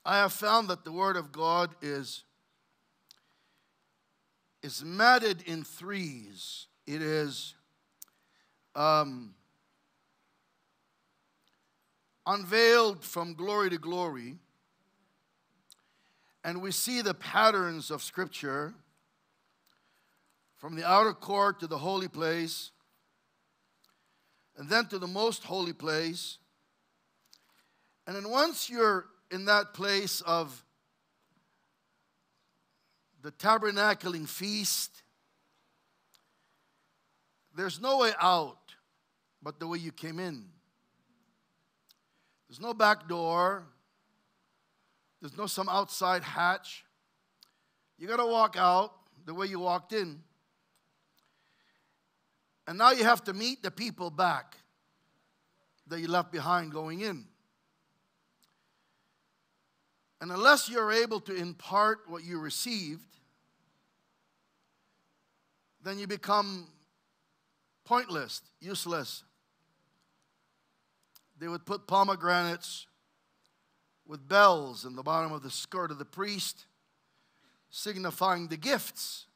I have found that the Word of God is matted in threes. It is unveiled from glory to glory. And we see the patterns of Scripture from the outer court to the holy place, and then to the most holy place. And then once you're in that place of the tabernacling feast, there's no way out but the way you came in. There's no back door. There's no some outside hatch. You got to walk out the way you walked in. And now you have to meet the people back that you left behind going in. And unless you're able to impart what you received, then you become pointless, useless. They would put pomegranates with bells in the bottom of the skirt of the priest, signifying the gifts.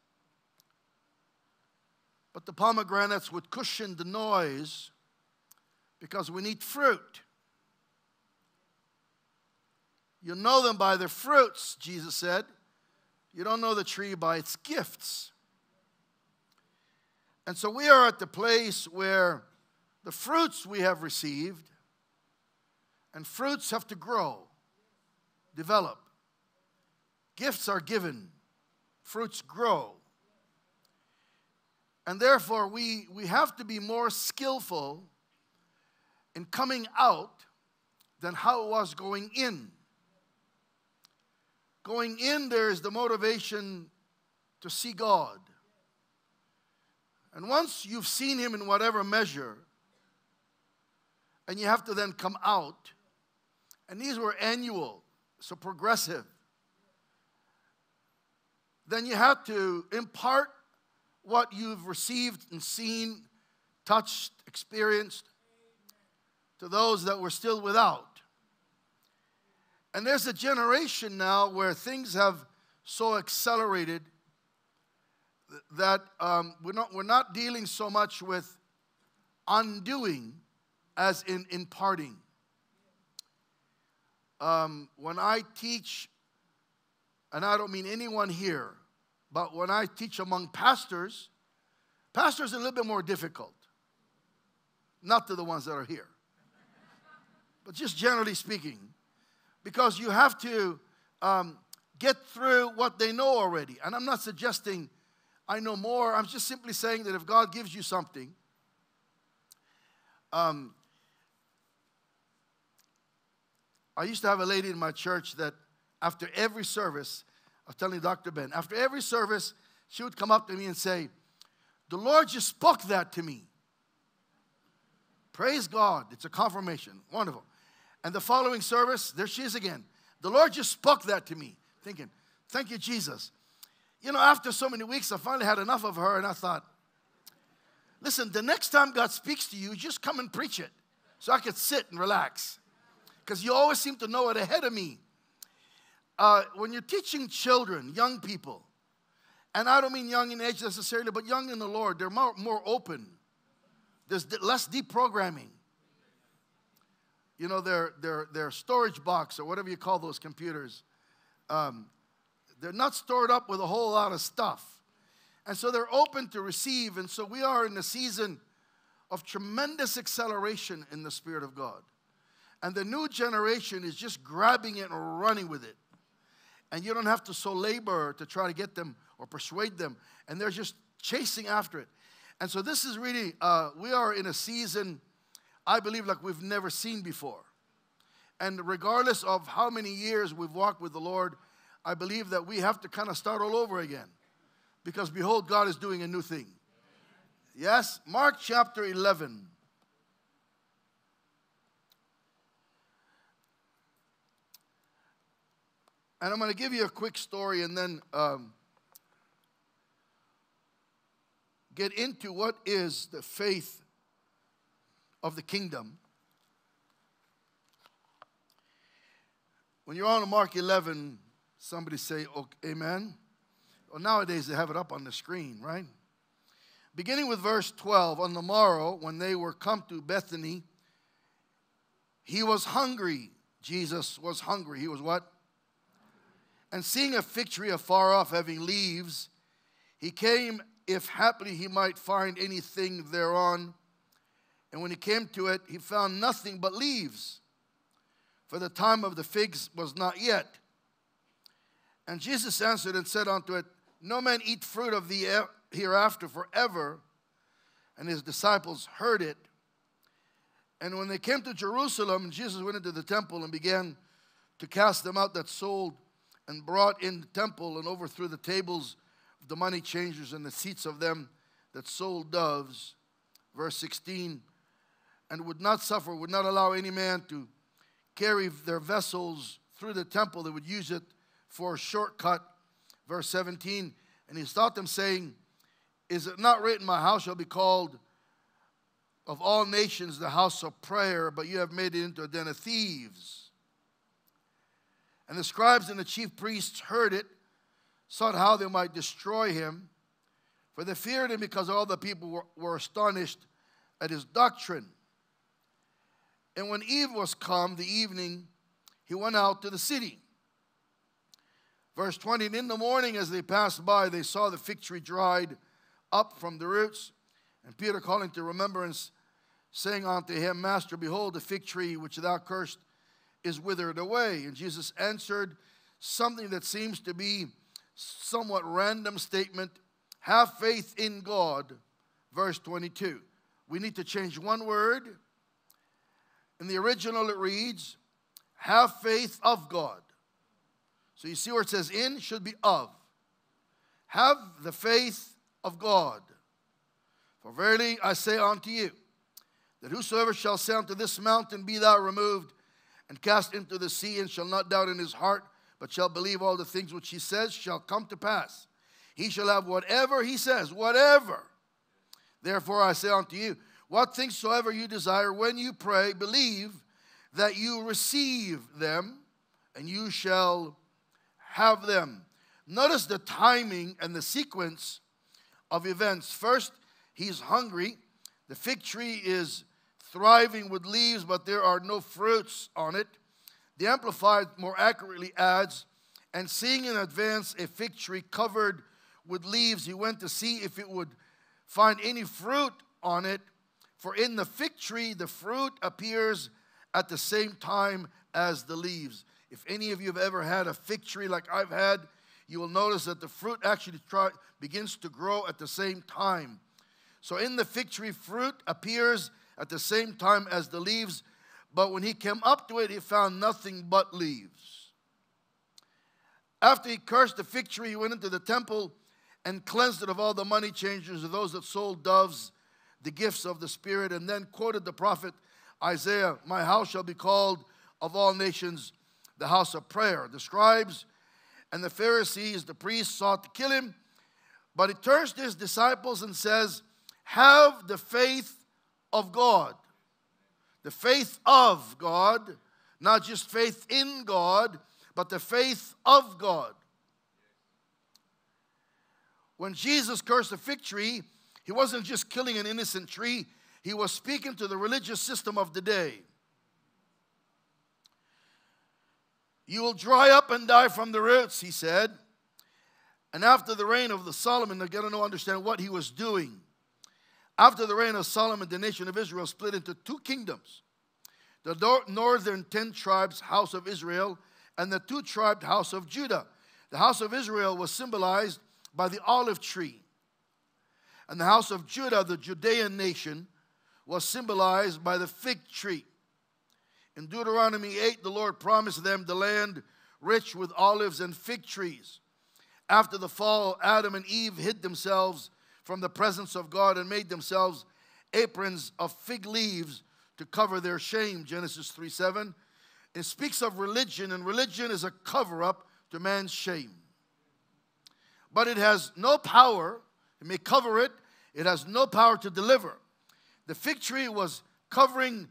But the pomegranates would cushion the noise because we need fruit. You know them by their fruits, Jesus said. You don't know the tree by its gifts. And so we are at the place where the fruits we have received, and fruits have to grow, develop. Gifts are given, fruits grow. And therefore, we have to be more skillful in coming out than how it was going in. Going in, there is the motivation to see God. And once you've seen Him in whatever measure, and you have to then come out, and these were annual, so progressive, then you have to impart what you've received and seen, touched, experienced to those that were still without. And there's a generation now where things have so accelerated that we're not dealing so much with undoing as in imparting. When I teach, and I don't mean anyone here, but when I teach among pastors are a little bit more difficult. Not to the ones that are here. But just generally speaking. Because you have to get through what they know already. And I'm not suggesting I know more. I'm just simply saying that if God gives you something, I used to have a lady in my church that after every service, I was telling Dr. Ben, after every service, she would come up to me and say, "The Lord just spoke that to me." Praise God. It's a confirmation. Wonderful. And the following service, there she is again. "The Lord just spoke that to me." Thinking, thank you, Jesus. You know, after so many weeks, I finally had enough of her, and I thought, listen, the next time God speaks to you, just come and preach it so I could sit and relax. Because you always seem to know it ahead of me. When you're teaching children, young people, and I don't mean young in age necessarily, but young in the Lord, they're more open. There's less deprogramming. You know, their storage box or whatever you call those computers, they're not stored up with a whole lot of stuff. And so they're open to receive. And so we are in a season of tremendous acceleration in the Spirit of God. And the new generation is just grabbing it and running with it. And you don't have to so labor to try to get them or persuade them. And they're just chasing after it. And so this is really, we are in a season, I believe, like we've never seen before. And regardless of how many years we've walked with the Lord, I believe that we have to kind of start all over again. Because behold, God is doing a new thing. Yes? Mark chapter 11. And I'm going to give you a quick story and then get into what is the faith of the kingdom. When you're on Mark 11, somebody say, okay, amen. Well, nowadays they have it up on the screen, right? Beginning with verse 12, on the morrow, when they were come to Bethany, he was hungry. Jesus was hungry. He was what? And seeing a fig tree afar off having leaves, he came, if haply he might find anything thereon. And when he came to it, he found nothing but leaves, for the time of the figs was not yet. And Jesus answered and said unto it, no man eat fruit of the hereafter forever. And his disciples heard it. And when they came to Jerusalem, Jesus went into the temple and began to cast them out that sold, and brought in the temple and overthrew the tables of the money changers and the seats of them that sold doves. Verse 16, and would not allow any man to carry their vessels through the temple. They would use it for a shortcut. Verse 17, and he taught them, saying, is it not written, my house shall be called of all nations the house of prayer, but you have made it into a den of thieves? And the scribes and the chief priests heard it, sought how they might destroy him, for they feared him, because all the people were astonished at his doctrine. And when eve was come, the evening, he went out to the city. Verse 20, and in the morning as they passed by, they saw the fig tree dried up from the roots. And Peter calling to remembrance, saying unto him, Master, behold, the fig tree which thou cursed is withered away. And Jesus answered, something that seems to be somewhat random statement, have faith in God. Verse 22. We need to change one word. In the original it reads, have faith of God. So you see where it says in, should be of. Have the faith of God. For verily I say unto you, that whosoever shall say unto this mountain, be thou removed, and cast into the sea, and shall not doubt in his heart, but shall believe all the things which he says shall come to pass. He shall have whatever he says, whatever. Therefore I say unto you, what things soever you desire, when you pray, believe that you receive them, and you shall have them. Notice the timing and the sequence of events. First, he's hungry. The fig tree is thriving with leaves, but there are no fruits on it. The Amplified more accurately adds, and seeing in advance a fig tree covered with leaves, he went to see if it would find any fruit on it. For in the fig tree, the fruit appears at the same time as the leaves. If any of you have ever had a fig tree like I've had, you will notice that the fruit actually begins to grow at the same time. So in the fig tree, fruit appears at the same time as the leaves. But when he came up to it, he found nothing but leaves. After he cursed the fig tree, he went into the temple and cleansed it of all the money changers, of those that sold doves, the gifts of the Spirit, and then quoted the prophet Isaiah, my house shall be called of all nations the house of prayer. The scribes and the Pharisees, the priests, sought to kill him, but he turns to his disciples and says, have the faith of God. The faith of God, not just faith in God, but the faith of God. When Jesus cursed the fig tree, he wasn't just killing an innocent tree, he was speaking to the religious system of the day. You will dry up and die from the roots, he said. And after the reign of Solomon, they're going to understand what he was doing. After the reign of Solomon, the nation of Israel split into two kingdoms. The northern 10 tribes, house of Israel, and the 2-tribed house of Judah. The house of Israel was symbolized by the olive tree. And the house of Judah, the Judean nation, was symbolized by the fig tree. In Deuteronomy 8, the Lord promised them the land rich with olives and fig trees. After the fall, Adam and Eve hid themselves from the presence of God and made themselves aprons of fig leaves to cover their shame, Genesis 3:7. It speaks of religion, and religion is a cover-up to man's shame. But it has no power. It may cover it. It has no power to deliver. The fig tree was covering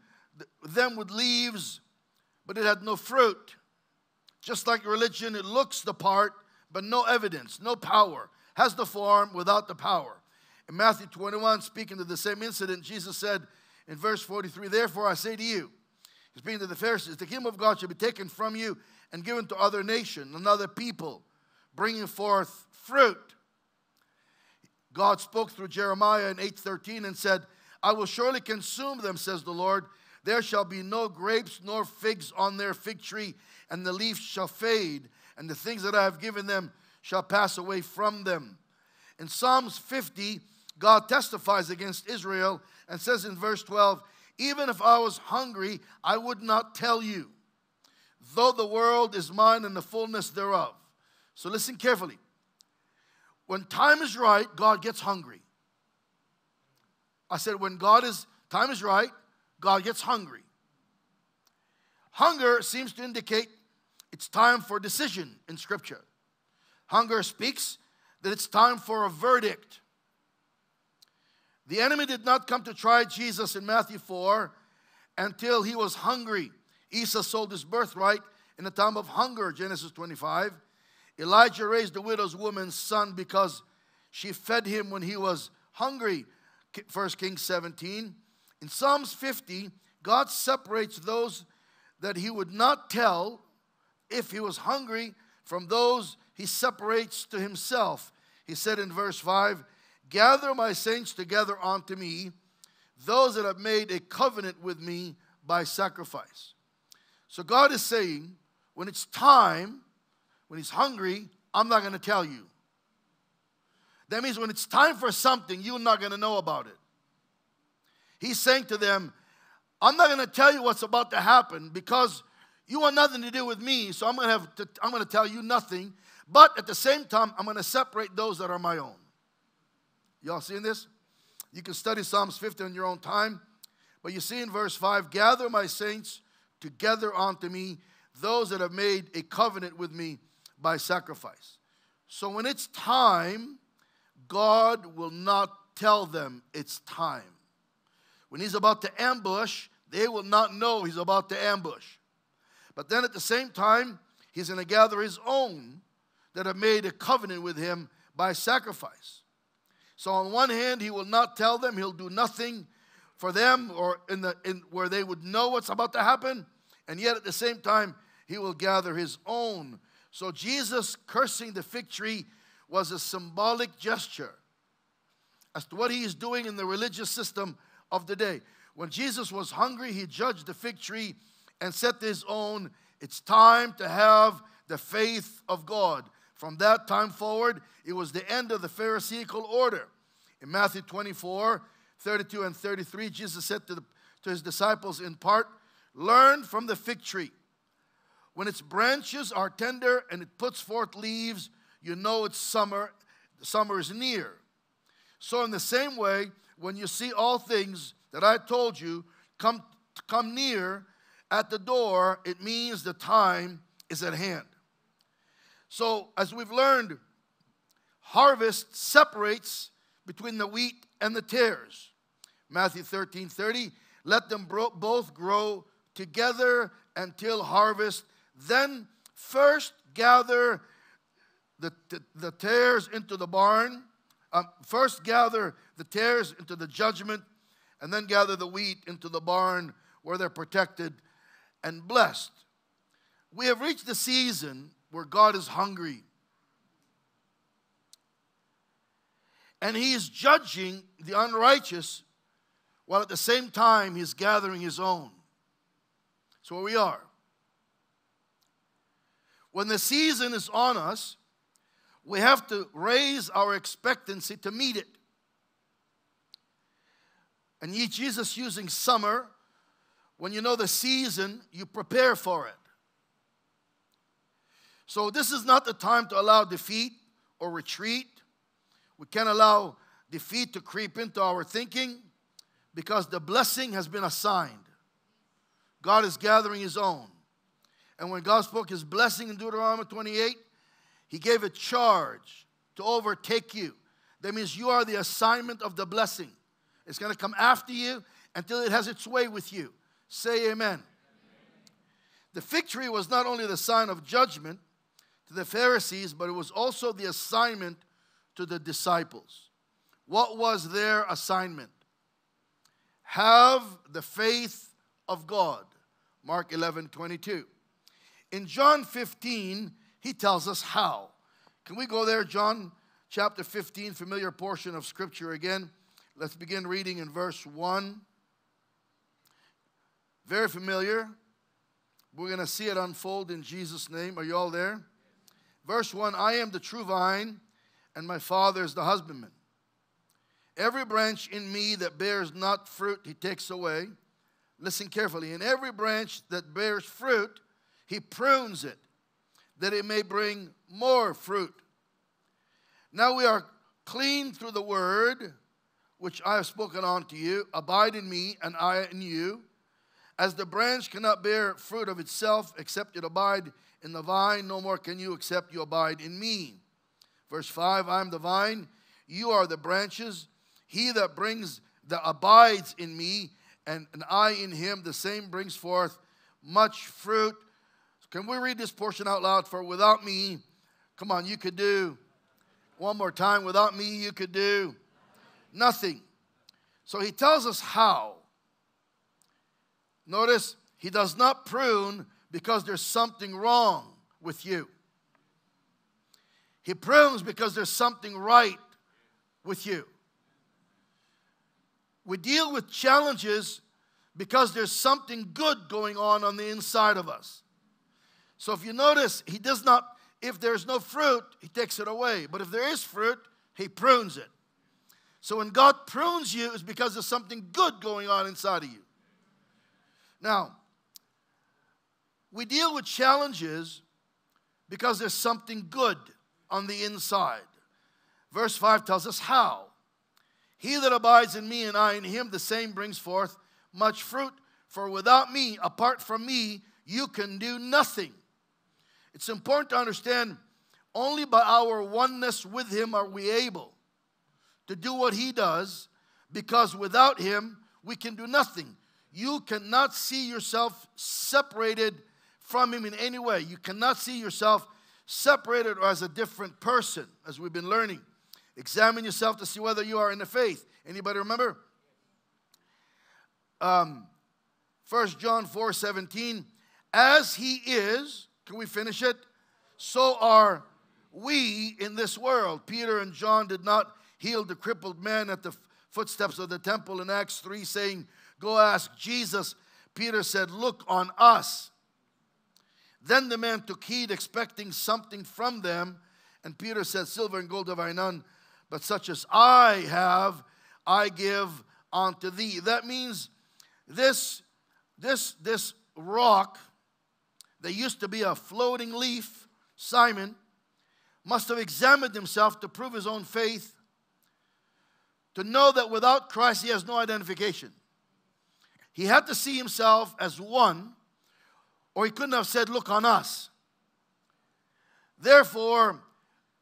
them with leaves, but it had no fruit. Just like religion, it looks the part, but no evidence, no power. Has the form without the power. In Matthew 21, speaking to the same incident, Jesus said in verse 43, therefore I say to you, speaking to the Pharisees, the kingdom of God shall be taken from you and given to other nation, another people, bringing forth fruit. God spoke through Jeremiah in 8:13 and said, I will surely consume them, says the Lord. There shall be no grapes nor figs on their fig tree, and the leaves shall fade, and the things that I have given them shall pass away from them. In Psalms 50, God testifies against Israel and says in verse 12, even if I was hungry, I would not tell you, though the world is mine and the fullness thereof. So listen carefully. When time is right, God gets hungry. I said when time is right, God gets hungry. Hunger seems to indicate it's time for decision in Scripture. Hunger speaks that it's time for a verdict. The enemy did not come to try Jesus in Matthew 4 until he was hungry. Esau sold his birthright in a time of hunger, Genesis 25. Elijah raised the widow's woman's son because she fed him when he was hungry, 1 Kings 17. In Psalms 50, God separates those that he would not tell if he was hungry from those he separates to himself. He said in verse 5, gather my saints together unto me, those that have made a covenant with me by sacrifice. So God is saying, when it's time, when he's hungry, I'm not going to tell you. That means when it's time for something, you're not going to know about it. He's saying to them, I'm not going to tell you what's about to happen because you want nothing to do with me, so I'm going to tell you nothing. But at the same time, I'm going to separate those that are my own. Y'all seeing this? You can study Psalms 50 on your own time. But you see in verse 5, gather my saints together unto me, those that have made a covenant with me by sacrifice. So when it's time, God will not tell them it's time. When he's about to ambush, they will not know he's about to ambush. But then at the same time, he's going to gather his own that have made a covenant with him by sacrifice. So on one hand, he will not tell them, he'll do nothing for them or in where they would know what's about to happen. And yet at the same time, he will gather his own. So Jesus cursing the fig tree was a symbolic gesture as to what he is doing in the religious system of the day. When Jesus was hungry, he judged the fig tree and said to his own, it's time to have the faith of God. From that time forward, it was the end of the Pharisaical order. In Matthew 24, 32 and 33, Jesus said to his disciples in part, learn from the fig tree. When its branches are tender and it puts forth leaves, you know it's summer. Summer is near. So in the same way, when you see all things that I told you come near at the door, it means the time is at hand. So as we've learned, harvest separates between the wheat and the tares. Matthew 13:30, let them both grow together until harvest. Then first gather the tares into the barn. First gather the tares into the judgment, and then gather the wheat into the barn where they're protected and blessed. We have reached the season where God is hungry. And he is judging the unrighteous while at the same time he's gathering his own. That's where we are. When the season is on us, we have to raise our expectancy to meet it. And Jesus using summer, when you know the season, you prepare for it. So this is not the time to allow defeat or retreat. We can't allow defeat to creep into our thinking because the blessing has been assigned. God is gathering his own. And when God spoke his blessing in Deuteronomy 28, he gave a charge to overtake you. That means you are the assignment of the blessing. It's going to come after you until it has its way with you. Say amen. The fig tree was not only the sign of judgment to the Pharisees, but it was also the assignment to the disciples. What was their assignment? Have the faith of God. Mark 11:22. In John 15, he tells us how. Can we go there, John chapter 15, familiar portion of Scripture again. Let's begin reading in verse 1. Very familiar. We're going to see it unfold in Jesus' name. Are you all there? Verse 1, I am the true vine, and my Father is the husbandman. Every branch in me that bears not fruit, he takes away. Listen carefully. And every branch that bears fruit, he prunes it, that it may bring more fruit. Now we are clean through the word, which I have spoken unto you. Abide in me, and I in you. As the branch cannot bear fruit of itself, except it abide in the vine, no more can you, except you abide in me. Verse 5, I am the vine, you are the branches. He that abides in me, and I in him, the same brings forth much fruit. Can we read this portion out loud? For without me, come on, you could do. One more time, without me, you could do nothing. So he tells us how. Notice, he does not prune because there's something wrong with you. He prunes because there's something right with you. We deal with challenges because there's something good going on the inside of us. So if you notice, he does not, if there's no fruit, he takes it away. But if there is fruit, he prunes it. So when God prunes you, it's because there's something good going on inside of you. Now, we deal with challenges because there's something good on the inside. Verse 5 tells us how. He that abides in me and I in him, the same brings forth much fruit. For without me, apart from me, you can do nothing. It's important to understand, only by our oneness with him are we able to do what he does, because without him, we can do nothing. You cannot see yourself separated from him in any way. You cannot see yourself separated or as a different person, as we've been learning. Examine yourself to see whether you are in the faith. Anybody remember? 1 John 4:17. As he is, can we finish it? So are we in this world. Peter and John did not heal the crippled man at the footsteps of the temple in Acts 3, saying, go ask Jesus. Peter said, look on us. Then the man took heed, expecting something from them. And Peter said, silver and gold have I none, but such as I have, I give unto thee. That means this rock that used to be a floating leaf, Simon, must have examined himself to prove his own faith, to know that without Christ he has no identification. He had to see himself as one, or he couldn't have said, look on us. Therefore,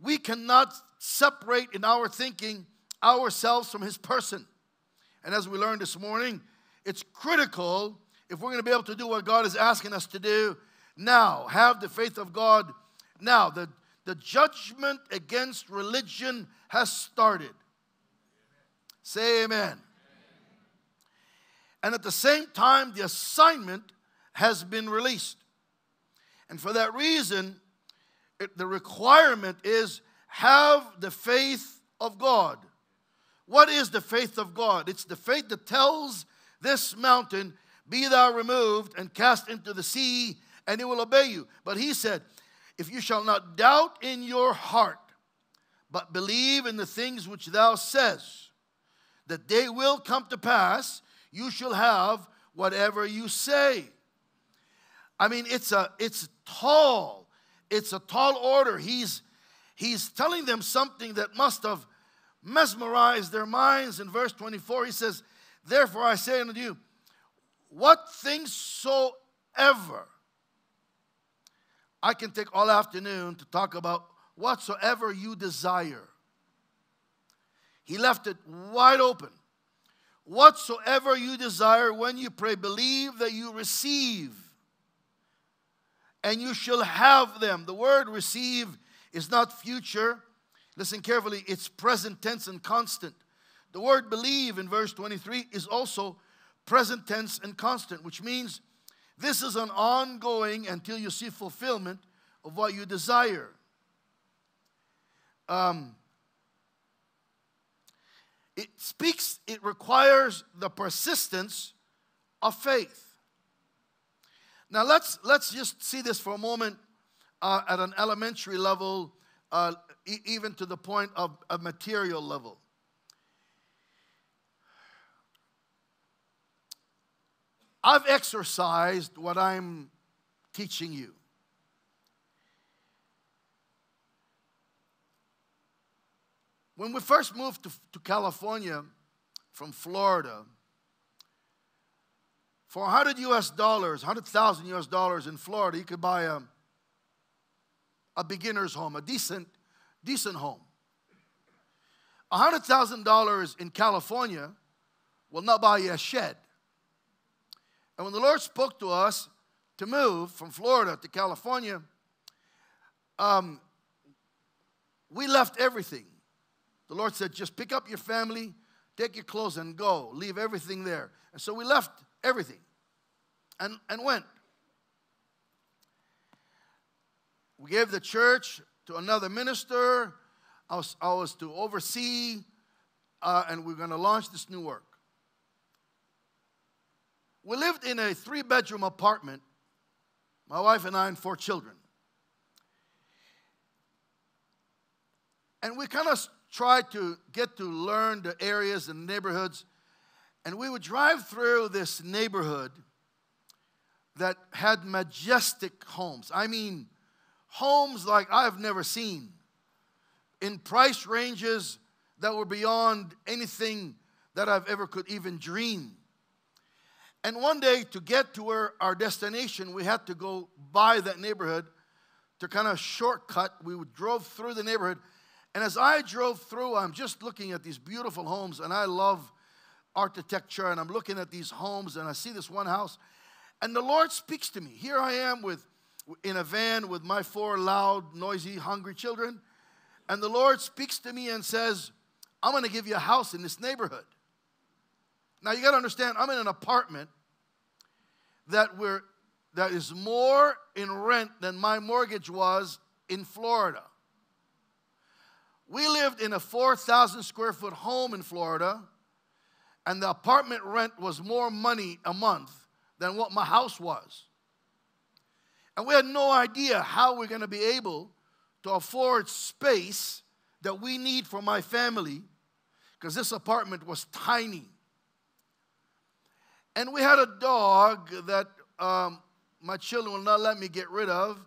we cannot separate in our thinking ourselves from his person. And as we learned this morning, it's critical if we're going to be able to do what God is asking us to do now. Have the faith of God now. The judgment against religion has started. Say amen. And at the same time, the assignment has been released. And for that reason, the requirement is have the faith of God. What is the faith of God? It's the faith that tells this mountain, be thou removed and cast into the sea, and it will obey you. But he said, if you shall not doubt in your heart, but believe in the things which thou says, that they will come to pass, you shall have whatever you say. I mean, it's a tall order. He's telling them something that must have mesmerized their minds. In verse 24, he says, therefore I say unto you, what things soever. I can take all afternoon to talk about whatsoever you desire. He left it wide open. Whatsoever you desire when you pray, believe that you receive. and you shall have them. The word receive is not future. Listen carefully, it's present tense and constant. The word believe in verse 23 is also present tense and constant, which means this is an ongoing until you see fulfillment of what you desire. It requires the persistence of faith. Now let's just see this for a moment at an elementary level, even to the point of a material level. I've exercised what I'm teaching you. When we first moved to California from Florida, for $100,000 US in Florida, you could buy a beginner's home, a decent home. $100,000 in California will not buy you a shed. And when the Lord spoke to us to move from Florida to California, we left everything. The Lord said, just pick up your family, take your clothes and go. Leave everything there. And so we left everything and went. We gave the church to another minister. I was to oversee, and we're going to launch this new work. We lived in a 3-bedroom apartment, my wife and I and 4 children. And we kind of tried to get to learn the areas and neighborhoods. And we would drive through this neighborhood that had majestic homes. I mean, homes like I've never seen, in price ranges that were beyond anything that I've ever could even dream. And one day, to get to our destination, we had to go by that neighborhood to kind of shortcut. We drove through the neighborhood. And as I drove through, I'm just looking at these beautiful homes, and I love architecture, and I'm looking at these homes, and I see this one house, and the Lord speaks to me. Here I am in a van with my 4 loud, noisy, hungry children, and the Lord speaks to me and says, I'm going to give you a house in this neighborhood. Now, you got to understand, I'm in an apartment that is more in rent than my mortgage was in Florida. We lived in a 4,000 square foot home in Florida, and the apartment rent was more money a month than what my house was. And we had no idea how we're going to be able to afford space that we need for my family, because this apartment was tiny. And we had a dog that my children will not let me get rid of.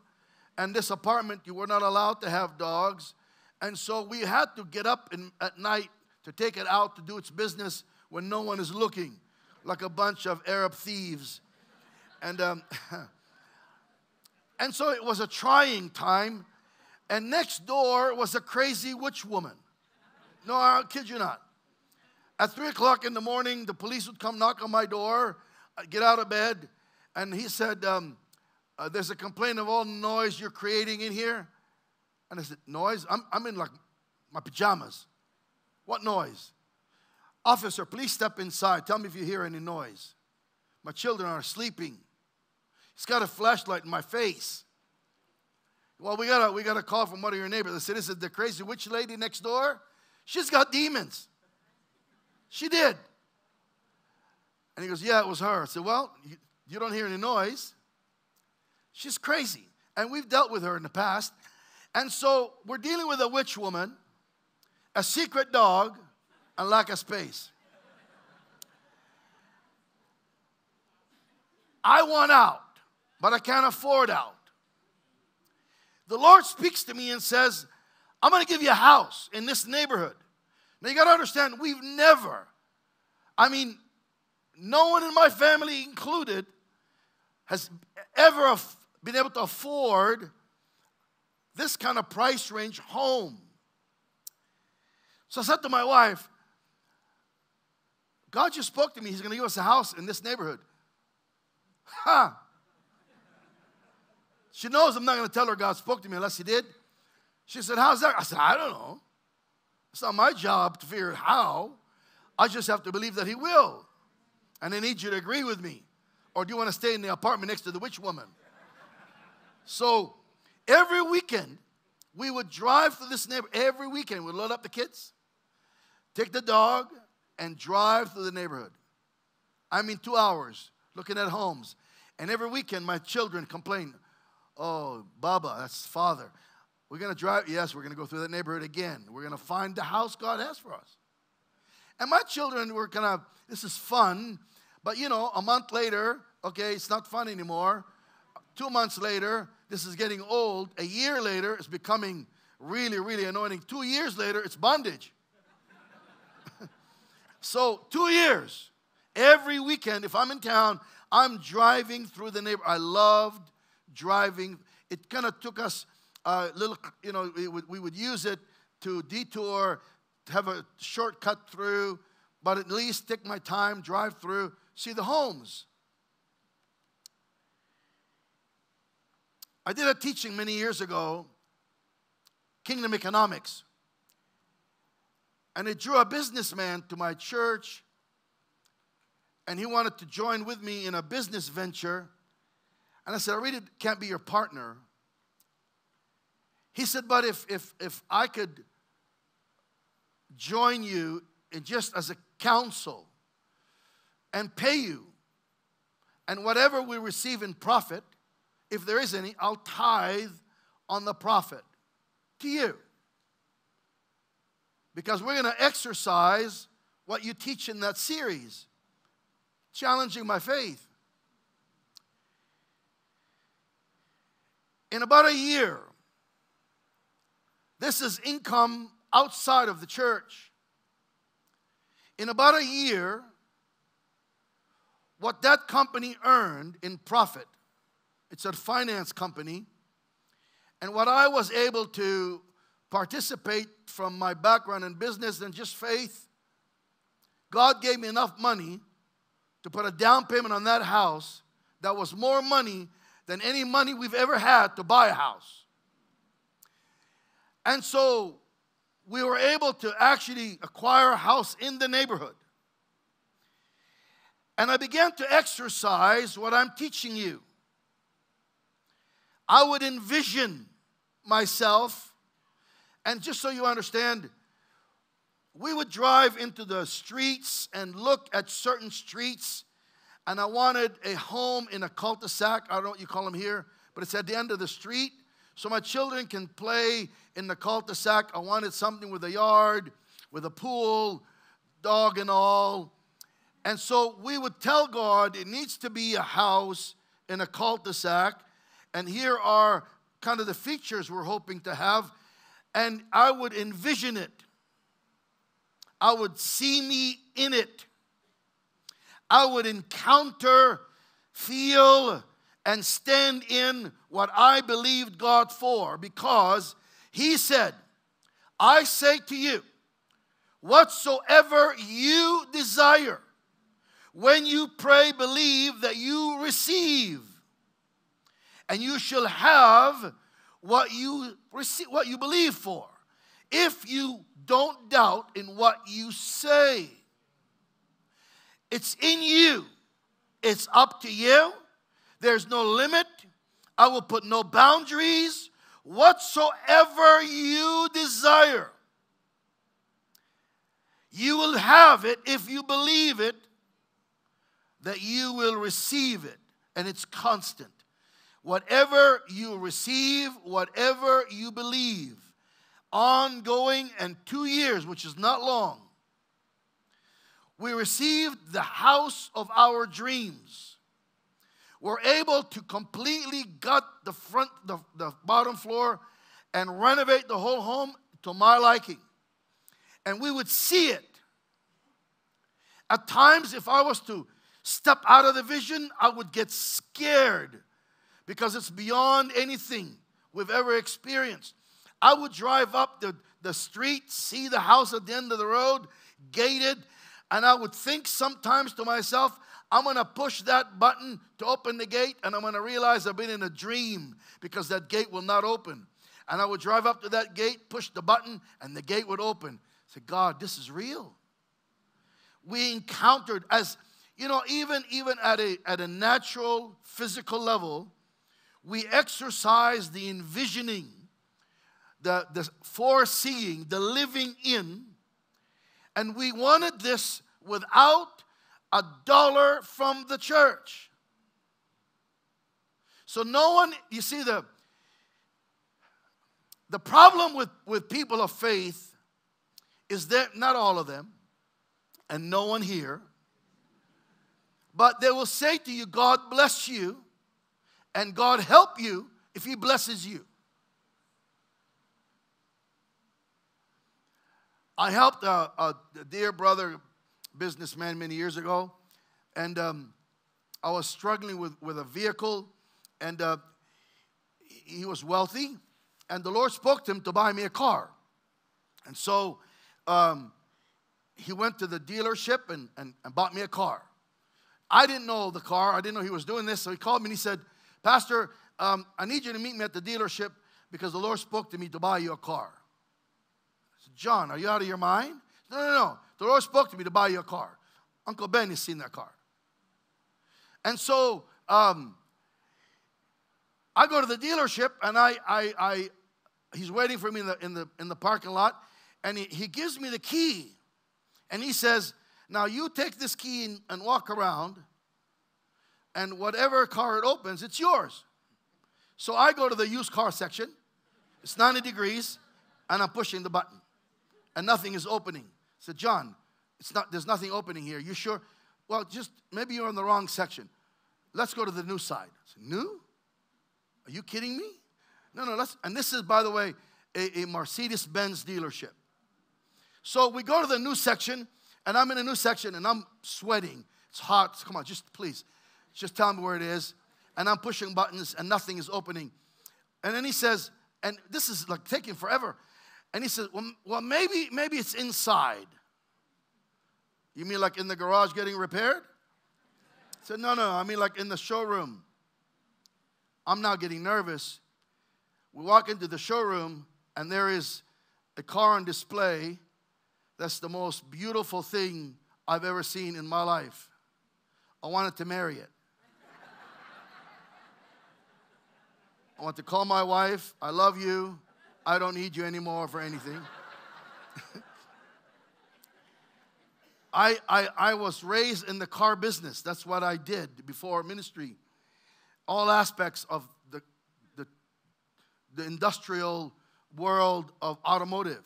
And this apartment, you were not allowed to have dogs. And so we had to get up at night to take it out to do its business when no one is looking, like a bunch of Arab thieves. And so it was a trying time. And next door was a crazy witch woman. No, I kid you not. At 3 o'clock in the morning, the police would come knock on my door. I'd get out of bed. And he said, there's a complaint of all noise you're creating in here. And I said, noise? I'm in like my pajamas. What noise? Officer, please step inside. Tell me if you hear any noise. My children are sleeping. He's got a flashlight in my face. Well, we got a call from one of your neighbors. They said, this is the crazy witch lady next door. She's got demons. She did. And he goes, yeah, it was her. I said, well, you don't hear any noise. She's crazy. And we've dealt with her in the past. And so we're dealing with a witch woman, a secret dog, and lack of space. I want out, but I can't afford out. The Lord speaks to me and says, I'm going to give you a house in this neighborhood. Now you got to understand, we've never, no one in my family included has ever been able to afford this kind of price range home. So I said to my wife, God just spoke to me. He's going to give us a house in this neighborhood. Ha! She knows I'm not going to tell her God spoke to me unless he did. She said, how's that? I said, I don't know. It's not my job to figure out how. I just have to believe that he will. And I need you to agree with me. Or do you want to stay in the apartment next to the witch woman? So every weekend, we would drive through this neighborhood. Every weekend, we'd load up the kids, take the dog, and drive through the neighborhood. I mean 2 hours looking at homes. And every weekend, my children complain, oh, Baba, that's father. We're going to drive. Yes, we're going to go through that neighborhood again. We're going to find the house God has for us. And my children were kind of, this is fun. But, you know, a month later, okay, it's not fun anymore. 2 months later, this is getting old. A year later, it's becoming really, really annoying. 2 years later, it's bondage. So 2 years. Every weekend, if I'm in town, I'm driving through the neighborhood. I loved driving. It kind of took us a little, you know, we would use it to detour, to have a shortcut through, but at least take my time, drive through, see the homes. I did a teaching many years ago, Kingdom Economics. And it drew a businessman to my church, and he wanted to join with me in a business venture. And I said, I really can't be your partner. He said, but if I could join you in just as a counsel and pay you, and whatever we receive in profit, if there is any, I'll tithe on the profit to you. Because we're going to exercise what you teach in that series, challenging my faith. In about a year, this is income outside of the church. In about a year, what that company earned in profit, it's a finance company, and what I was able to participate from my background in business and just faith, God gave me enough money to put a down payment on that house that was more money than any money we've ever had to buy a house. And so we were able to actually acquire a house in the neighborhood. And I began to exercise what I'm teaching you. I would envision myself, and just so you understand, we would drive into the streets and look at certain streets, and I wanted a home in a cul-de-sac. I don't know what you call them here, but it's at the end of the street, so my children can play in the cul-de-sac. I wanted something with a yard, with a pool, dog and all. And so we would tell God it needs to be a house in a cul-de-sac, and here are kind of the features we're hoping to have. And I would envision it. I would see me in it. I would encounter, feel, and stand in what I believed God for, because He said, I say to you, whatsoever you desire, when you pray, believe that you receive, and you shall have what you receive, what you believe for, if you don't doubt in what you say. It's in you. It's up to you. There's no limit. I will put no boundaries. Whatsoever you desire, you will have it if you believe it, that you will receive it. And it's constant. Whatever you receive, whatever you believe, ongoing, and 2 years, which is not long, we received the house of our dreams. We're able to completely gut the front, the bottom floor, and renovate the whole home to my liking. And we would see it. At times, if I was to step out of the vision, I would get scared, because it's beyond anything we've ever experienced. I would drive up the street, see the house at the end of the road, gated. And I would think sometimes to myself, I'm going to push that button to open the gate, and I'm going to realize I've been in a dream because that gate will not open. And I would drive up to that gate, push the button, and the gate would open. I said, God, this is real. We encountered, as you know, even at a natural physical level, we exercise the envisioning, the foreseeing, the living in, and we wanted this without $1 from the church. So no one, you see, the problem with people of faith is that not all of them, and no one here, but they will say to you, God bless you, and God help you if He blesses you. I helped a dear brother, businessman, many years ago, and I was struggling with a vehicle, and he was wealthy, and the Lord spoke to him to buy me a car. And so he went to the dealership and bought me a car. I didn't know the car. I didn't know he was doing this, so he called me and he said, Pastor, I need you to meet me at the dealership because the Lord spoke to me to buy you a car. I said, John, are you out of your mind? No. The Lord spoke to me to buy you a car. Uncle Ben has seen that car. And so I go to the dealership, and he's waiting for me in the parking lot, and he gives me the key. And he says, now you take this key and walk around, and whatever car it opens, it's yours. So I go to the used car section. It's 90 degrees, and I'm pushing the button, and nothing is opening. I said, John, there's nothing opening here. You sure? Well, just maybe you're in the wrong section. Let's go to the new side. I said, new? Are you kidding me? No, and this is, by the way, a Mercedes-Benz dealership. So we go to the new section, and I'm in a new section, and I'm sweating. It's hot. Come on, please. Just tell me where it is. And I'm pushing buttons, and nothing is opening. And then he says, and this is like taking forever. And he says, well, maybe it's inside. You mean like in the garage getting repaired? I said, no, I mean like in the showroom. I'm now getting nervous. We walk into the showroom, and there is a car on display. That's the most beautiful thing I've ever seen in my life. I wanted to marry it. I want to call my wife. I love you. I don't need you anymore for anything. I was raised in the car business. That's what I did before ministry. All aspects of the industrial world of automotive.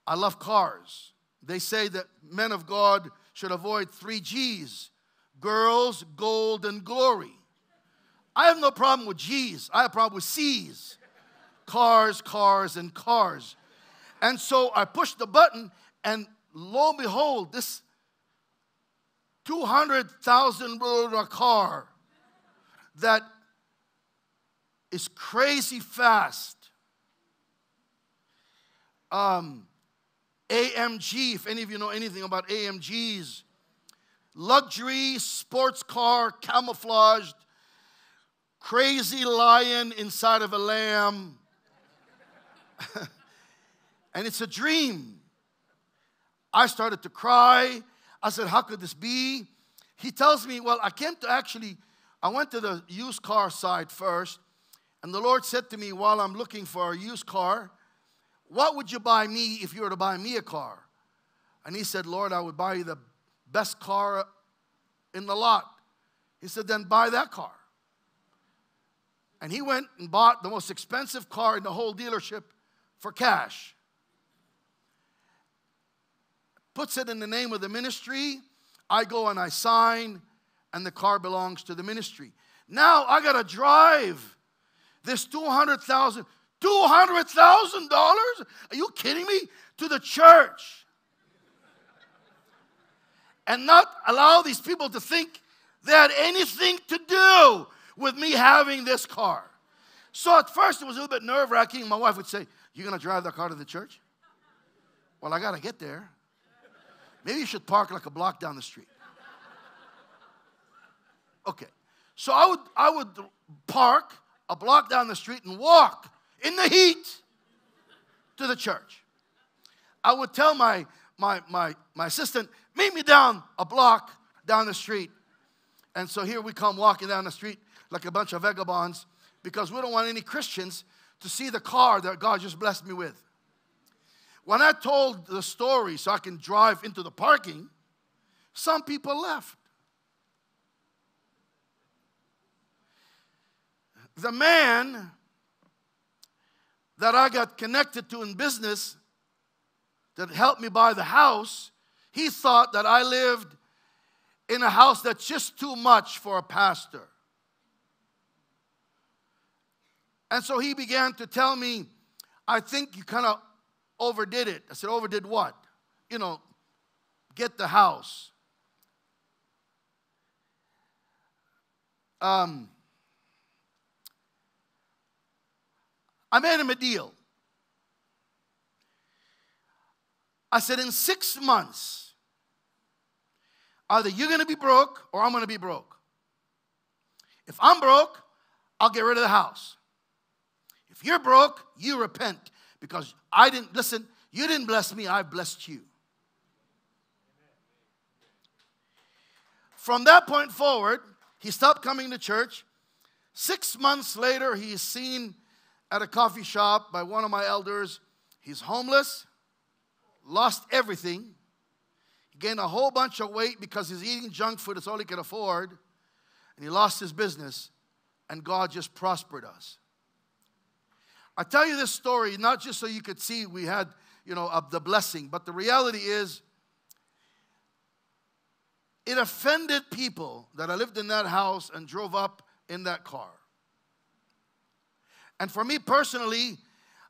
I love cars. They say that men of God should avoid 3 G's: girls, gold, and glory. I have no problem with G's. I have a problem with C's. Cars, and cars. And so I pushed the button, and lo and behold, this $200,000 car that is crazy fast. AMG, if any of you know anything about AMGs, luxury sports car, camouflaged, crazy lion inside of a lamb. And it's a dream. I started to cry. I said, how could this be? He tells me, well, I went to the used car side first, and the Lord said to me while I'm looking for a used car, what would you buy me if you were to buy me a car? And he said, Lord, I would buy you the best car in the lot. He said, then buy that car. And he went and bought the most expensive car in the whole dealership for cash. Puts it in the name of the ministry. I go and I sign, and the car belongs to the ministry. Now I got to drive this $200,000. $200,000? Are you kidding me? To the church. And not allow these people to think they had anything to do with me having this car. So at first it was a little bit nerve-wracking. My wife would say, you going to drive that car to the church? Well, I got to get there. Maybe you should park like a block down the street. Okay. So I would park a block down the street and walk in the heat to the church. I would tell my assistant, meet me down a block down the street. And so here we come walking down the street like a bunch of vagabonds because we don't want any Christians to see the car that God just blessed me with. When I told the story so I can drive into the parking, some people left. The man that I got connected to in business that helped me buy the house, he thought that I lived in a house that's just too much for a pastor. And so he began to tell me, I think you kind of overdid it. I said, overdid what? You know, get the house. I made him a deal. I said, in 6 months, either you're going to be broke or I'm going to be broke. If I'm broke, I'll get rid of the house. If you're broke, you repent. Because I didn't, listen, you didn't bless me, I blessed you. From that point forward, he stopped coming to church. 6 months later, he is seen at a coffee shop by one of my elders. He's homeless, lost everything. He gained a whole bunch of weight because he's eating junk food. It's all he could afford. And he lost his business. And God just prospered us. I tell you this story not just so you could see we had, the blessing. But the reality is, it offended people that I lived in that house and drove up in that car. And for me personally,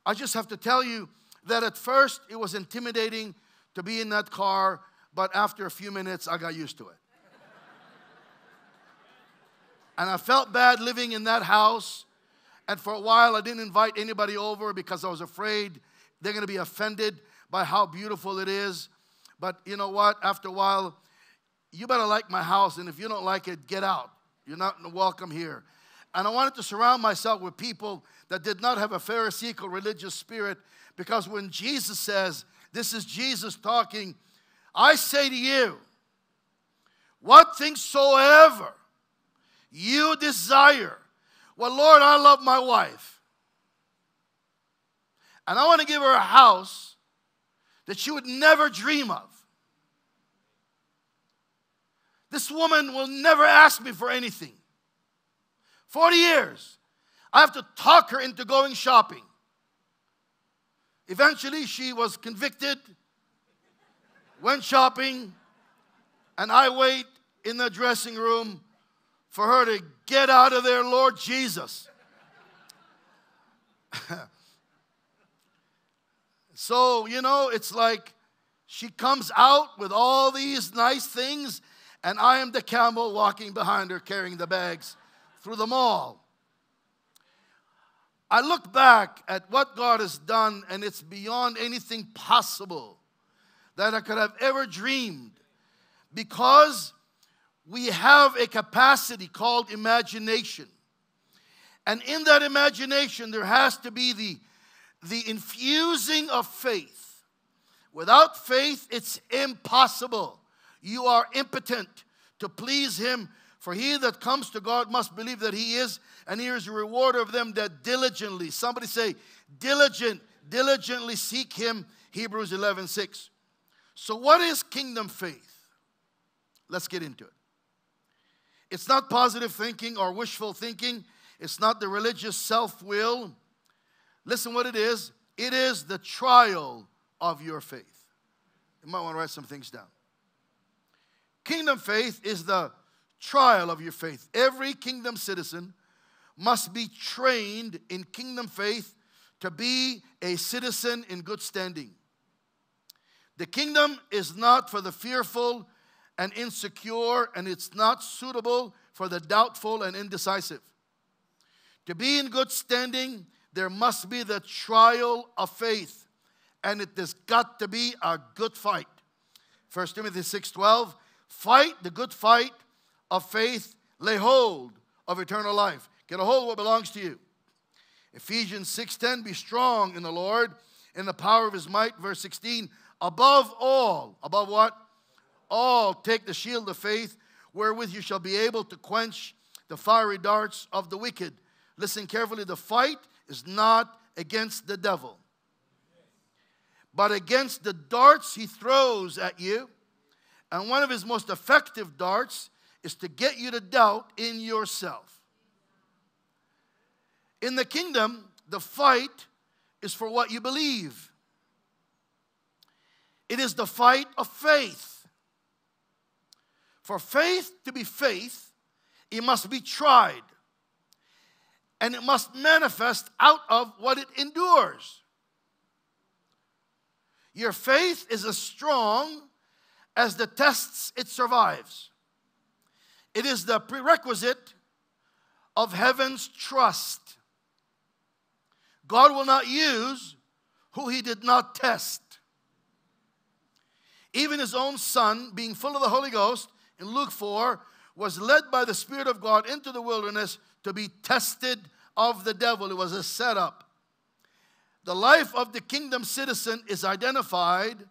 I just have to tell you that at first it was intimidating to be in that car, but after a few minutes I got used to it. And I felt bad living in that house. And for a while I didn't invite anybody over because I was afraid they're going to be offended by how beautiful it is. But you know what? After a while, you better like my house, and if you don't like it, get out. You're not welcome here. And I wanted to surround myself with people that did not have a Pharisaical religious spirit, because when Jesus says, this is Jesus talking, I say to you, what things soever you desire. Well, Lord, I love my wife. And I want to give her a house that she would never dream of. This woman will never ask me for anything. 40 years. I have to talk her into going shopping. Eventually, she was convicted, went shopping, and I wait in the dressing room for her to get out of there, Lord Jesus. So, it's like she comes out with all these nice things, and I am the camel walking behind her carrying the bags through the mall. I look back at what God has done, and it's beyond anything possible that I could have ever dreamed, because we have a capacity called imagination. And in that imagination, there has to be the infusing of faith. Without faith, it's impossible. You are impotent to please Him. For he that comes to God must believe that He is, and He is a rewarder of them that diligently, somebody say, diligently seek Him, Hebrews 11:6. So what is kingdom faith? Let's get into it. It's not positive thinking or wishful thinking. It's not the religious self-will. Listen what it is. It is the trial of your faith. You might want to write some things down. Kingdom faith is the trial of your faith. Every kingdom citizen must be trained in kingdom faith to be a citizen in good standing. The kingdom is not for the fearful and insecure, and it's not suitable for the doubtful and indecisive. To be in good standing, there must be the trial of faith, and it has got to be a good fight. 1 Timothy 6:12, fight the good fight of faith, lay hold of eternal life. Get a hold of what belongs to you. Ephesians 6:10, be strong in the Lord, in the power of his might. Verse 16, above all, above what? All, take the shield of faith, wherewith you shall be able to quench the fiery darts of the wicked. Listen carefully, the fight is not against the devil, but against the darts he throws at you. And one of his most effective darts is to get you to doubt in yourself. In the kingdom, the fight is for what you believe. It is the fight of faith. For faith to be faith, it must be tried. And it must manifest out of what it endures. Your faith is as strong as the tests it survives. It is the prerequisite of heaven's trust. God will not use who he did not test. Even his own son, being full of the Holy Ghost, in Luke 4, was led by the Spirit of God into the wilderness to be tested of the devil. It was a setup. The life of the kingdom citizen is identified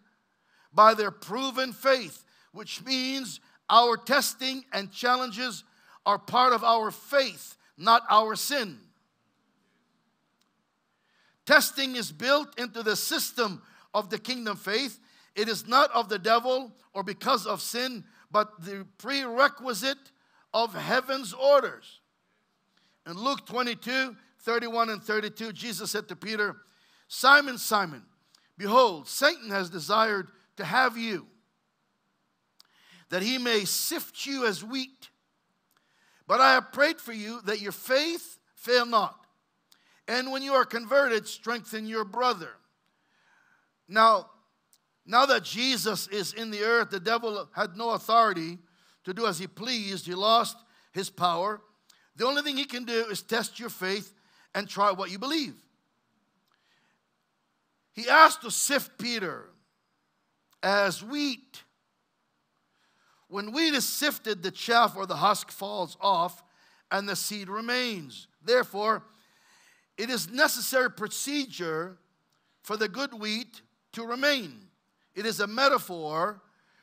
by their proven faith, which means our testing and challenges are part of our faith, not our sin. Testing is built into the system of the kingdom faith. It is not of the devil or because of sin, but the prerequisite of heaven's orders. In Luke 22:31 and 32, Jesus said to Peter, Simon, Simon, behold, Satan has desired to have you, that he may sift you as wheat. But I have prayed for you that your faith fail not. And when you are converted, strengthen your brother. Now that Jesus is in the earth, the devil had no authority to do as he pleased. He lost his power. The only thing he can do is test your faith and try what you believe. He asked to sift Peter as wheat. When wheat is sifted, the chaff or the husk falls off and the seed remains. Therefore, it is necessary procedure for the good wheat to remain. It is a metaphor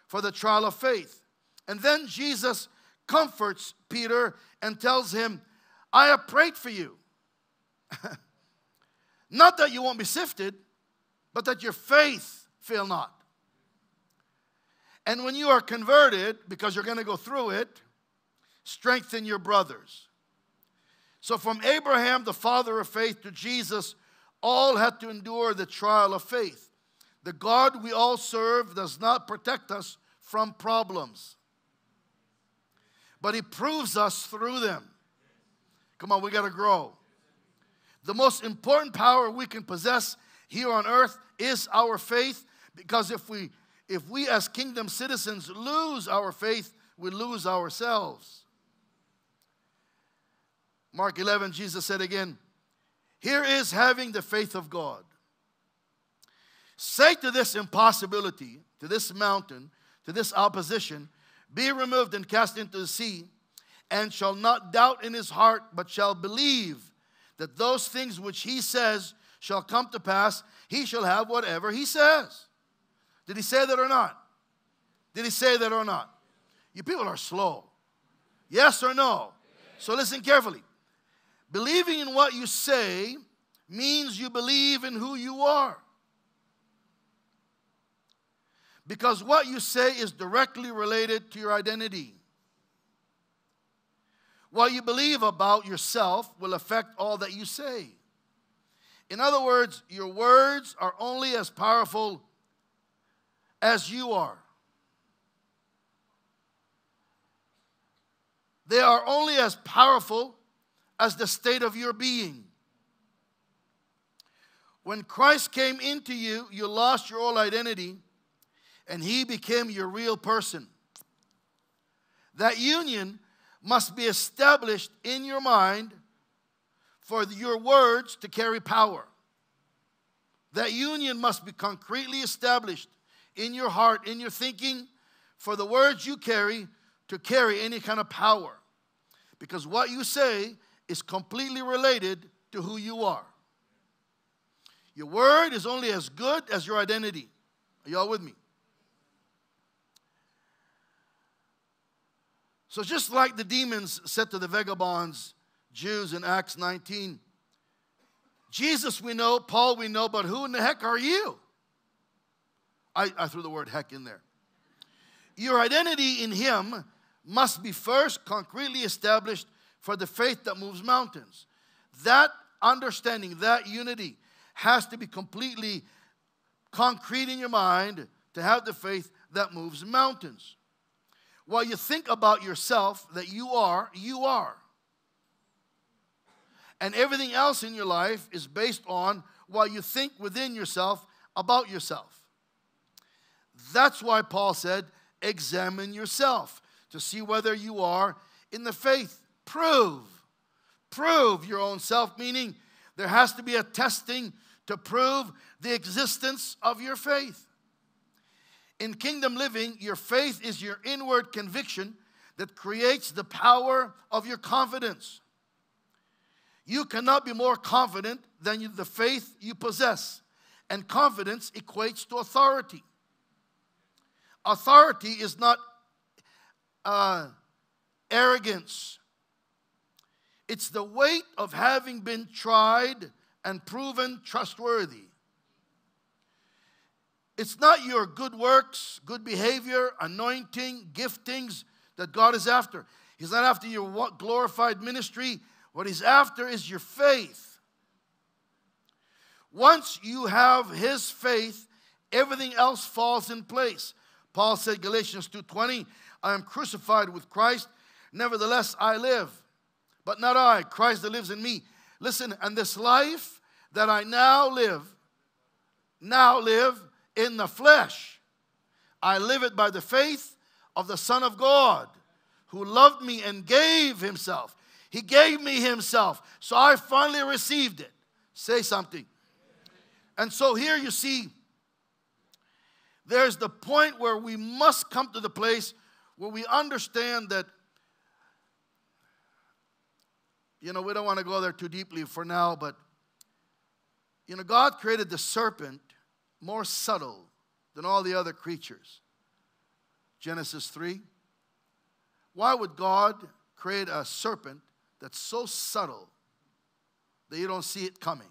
for the trial of faith. And then Jesus comforts Peter and tells him, I have prayed for you. Not that you won't be sifted, but that your faith fail not. And when you are converted, because you're going to go through it, strengthen your brothers. So from Abraham, the father of faith, to Jesus, all had to endure the trial of faith. The God we all serve does not protect us from problems, but he proves us through them. Come on, we got to grow. The most important power we can possess here on earth is our faith, because if we as kingdom citizens lose our faith, we lose ourselves. Mark 11, Jesus said again, here is having the faith of God. Say to this impossibility, to this mountain, to this opposition, be removed and cast into the sea, and shall not doubt in his heart, but shall believe that those things which he says shall come to pass. He shall have whatever he says. Did he say that or not? Did he say that or not? You people are slow. Yes or no? So listen carefully. Believing in what you say means you believe in who you are. Because what you say is directly related to your identity. What you believe about yourself will affect all that you say. In other words, your words are only as powerful as you are. They are only as powerful as the state of your being. When Christ came into you, you lost your old identity, and he became your real person. That union must be established in your mind for your words to carry power. That union must be concretely established in your heart, in your thinking, for the words you carry to carry any kind of power. Because what you say is completely related to who you are. Your word is only as good as your identity. Are y'all with me? So just like the demons said to the vagabonds, Jews in Acts 19, Jesus we know, Paul we know, but who in the heck are you? I threw the word heck in there. Your identity in him must be first concretely established for the faith that moves mountains. That understanding, that unity has to be completely concrete in your mind to have the faith that moves mountains. While you think about yourself that you are, you are. And everything else in your life is based on what you think within yourself about yourself. That's why Paul said, examine yourself to see whether you are in the faith. Prove your own self, meaning there has to be a testing to prove the existence of your faith. In kingdom living, your faith is your inward conviction that creates the power of your confidence. You cannot be more confident than the faith you possess. And confidence equates to authority. Authority is not arrogance. It's the weight of having been tried and proven trustworthy. It's not your good works, good behavior, anointing, giftings that God is after. He's not after your glorified ministry. What he's after is your faith. Once you have his faith, everything else falls in place. Paul said, Galatians 2:20, I am crucified with Christ, nevertheless I live. But not I, Christ that lives in me. Listen, and this life that I now live in the flesh. I live it by the faith of the Son of God, who loved me and gave himself. He gave me himself, so I finally received it. Say something. And so here you see, there's the point where we must come to the place where we understand that, we don't want to go there too deeply for now, but, God created the serpent more subtle than all the other creatures. Genesis 3. Why would God create a serpent that's so subtle that you don't see it coming?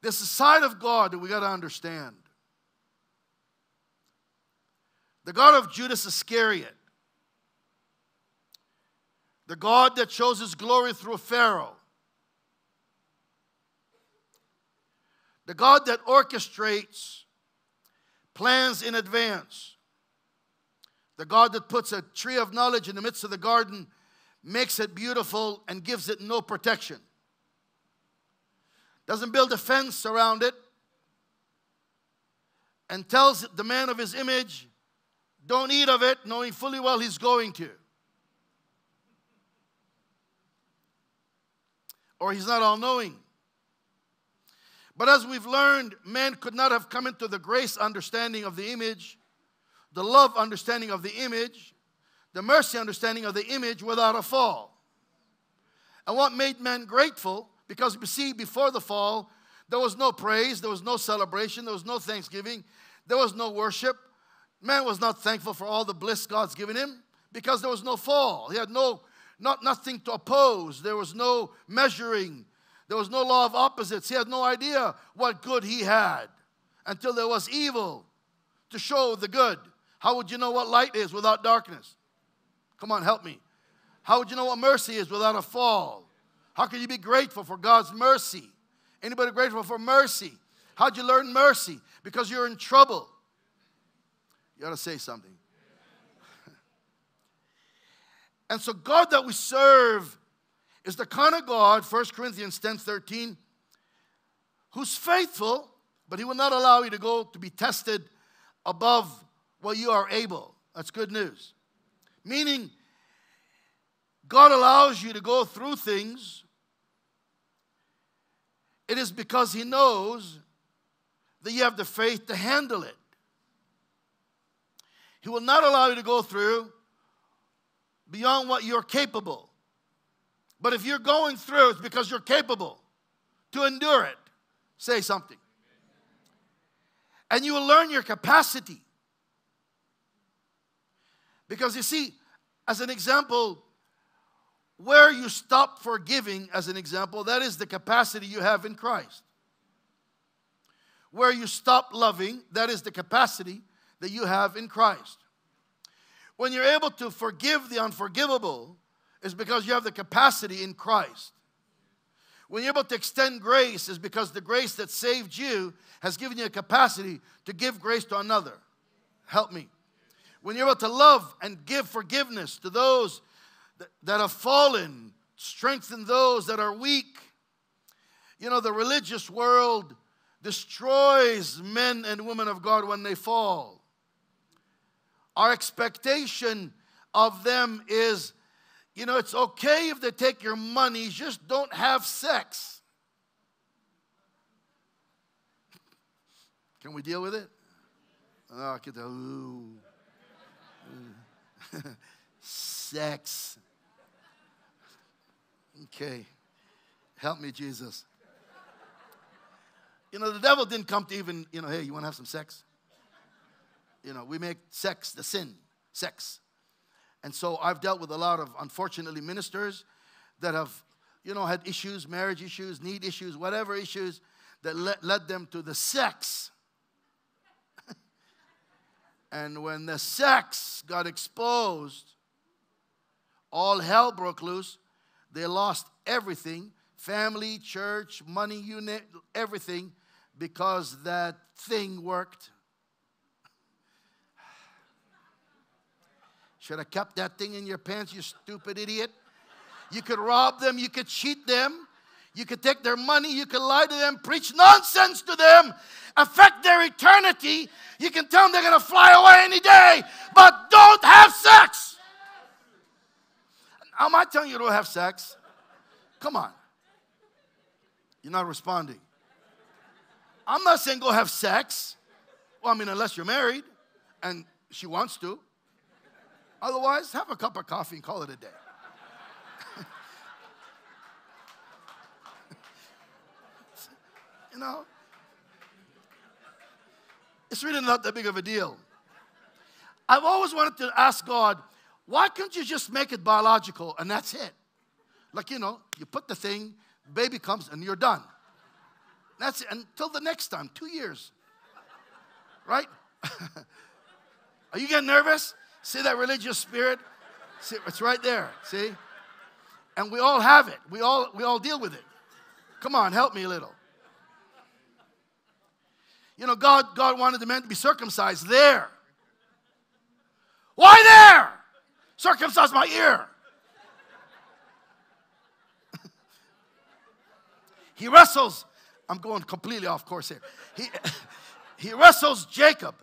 There's a side of God that we got to understand. The God of Judas Iscariot. The God that shows his glory through Pharaoh. The God that orchestrates plans in advance. The God that puts a tree of knowledge in the midst of the garden, makes it beautiful, and gives it no protection. Doesn't build a fence around it, and tells the man of his image, don't eat of it, knowing fully well he's going to. Or he's not all-knowing. But as we've learned, man could not have come into the grace understanding of the image, the love understanding of the image, the mercy understanding of the image without a fall. And what made man grateful, because you see, before the fall, there was no praise, there was no celebration, there was no thanksgiving, there was no worship. Man was not thankful for all the bliss God's given him because there was no fall. He had nothing to oppose. There was no measuring. There was no law of opposites. He had no idea what good he had until there was evil to show the good. How would you know what light is without darkness? Come on, help me. How would you know what mercy is without a fall? How can you be grateful for God's mercy? Anybody grateful for mercy? How'd you learn mercy? Because you're in trouble. You got to say something. And so God that we serve is the kind of God, 1 Corinthians 10:13, who's faithful, but he will not allow you to go to be tested above what you are able. That's good news. Meaning, God allows you to go through things. It is because he knows that you have the faith to handle it. He will not allow you to go through beyond what you're capable. But if you're going through, it's because you're capable to endure it. Say something. And you will learn your capacity. Because you see, as an example, where you stop forgiving, as an example, that is the capacity you have in Christ. Where you stop loving, that is the capacity that you have in Christ. When you're able to forgive the unforgivable, it's because you have the capacity in Christ. When you're able to extend grace, it's because the grace that saved you has given you a capacity to give grace to another. Help me. When you're able to love and give forgiveness to those that have fallen, strengthen those that are weak. You know, the religious world destroys men and women of God when they fall. Our expectation of them is, you know, it's okay if they take your money, just don't have sex. Can we deal with it? Oh, get the ooh. Sex. Okay. Help me, Jesus. You know, the devil didn't come to even, you know, hey, you want to have some sex? You know, we make sex the sin. Sex. And so I've dealt with a lot of, unfortunately, ministers that have, you know, had issues, marriage issues, need issues, whatever issues that led them to the sex. And when the sex got exposed, all hell broke loose. They lost everything, family, church, money, unit, everything, because that thing worked. Should have kept that thing in your pants, you stupid idiot. You could rob them, you could cheat them, you could take their money, you could lie to them, preach nonsense to them, affect their eternity. You can tell them they're going to fly away any day, but don't have sex. Am I telling you to have sex? Come on. You're not responding. I'm not saying go have sex. Well, I mean, unless you're married and she wants to. Otherwise, have a cup of coffee and call it a day. You know, it's really not that big of a deal. I've always wanted to ask God, why can't you just make it biological and that's it? Like, you know, you put the thing, baby comes, and you're done. That's it. Until the next time, 2 years. Right? Are you getting nervous? See that religious spirit? See, it's right there. See? And we all have it. We all deal with it. Come on, help me a little. You know, God wanted the men to be circumcised there. Why there? Circumcise my ear. He wrestles. I'm going completely off course here. He wrestles Jacob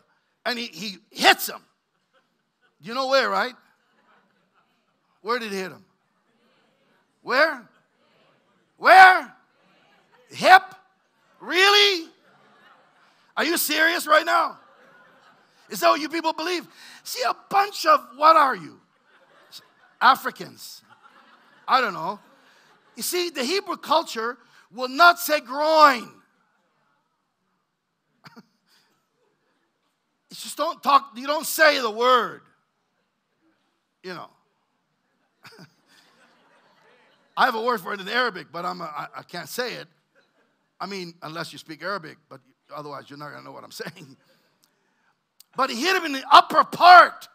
and he hits him. You know where, right? Where did he hit him? Where? Where? Hip? Really? Are you serious right now? Is that what you people believe? See, a bunch of, what are you? Africans. I don't know. You see, the Hebrew culture will not say groin. You just don't talk, you don't say the word. You know. I have a word for it in Arabic, but I can't say it. I mean, unless you speak Arabic, but otherwise you're not going to know what I'm saying. But he hit him in the upper part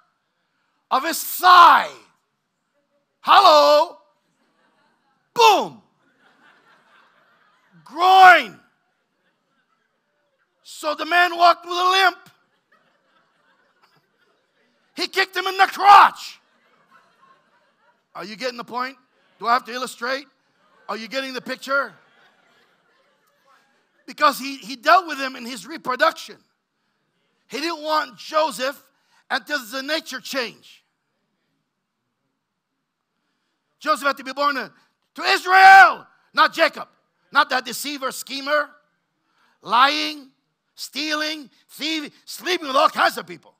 of his thigh. Hello. Boom. Groin. So the man walked with a limp. He kicked him in the crotch. Are you getting the point? Do I have to illustrate? Are you getting the picture? Because he dealt with him in his reproduction. He didn't want Joseph until the nature change. Joseph had to be born to Israel, not Jacob. Not that deceiver, schemer, lying, stealing, thieving, sleeping with all kinds of people.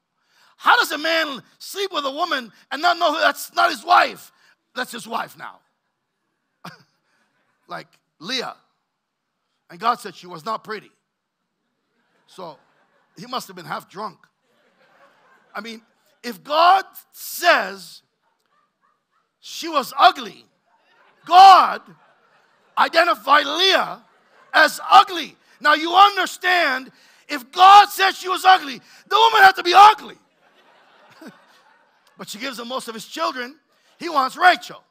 How does a man sleep with a woman and not know that's not his wife? That's his wife now. Like Leah. And God said she was not pretty. So he must have been half drunk. I mean, if God says she was ugly, God identified Leah as ugly. Now you understand, if God said she was ugly, the woman had to be ugly. But she gives him most of his children. He wants Rachel.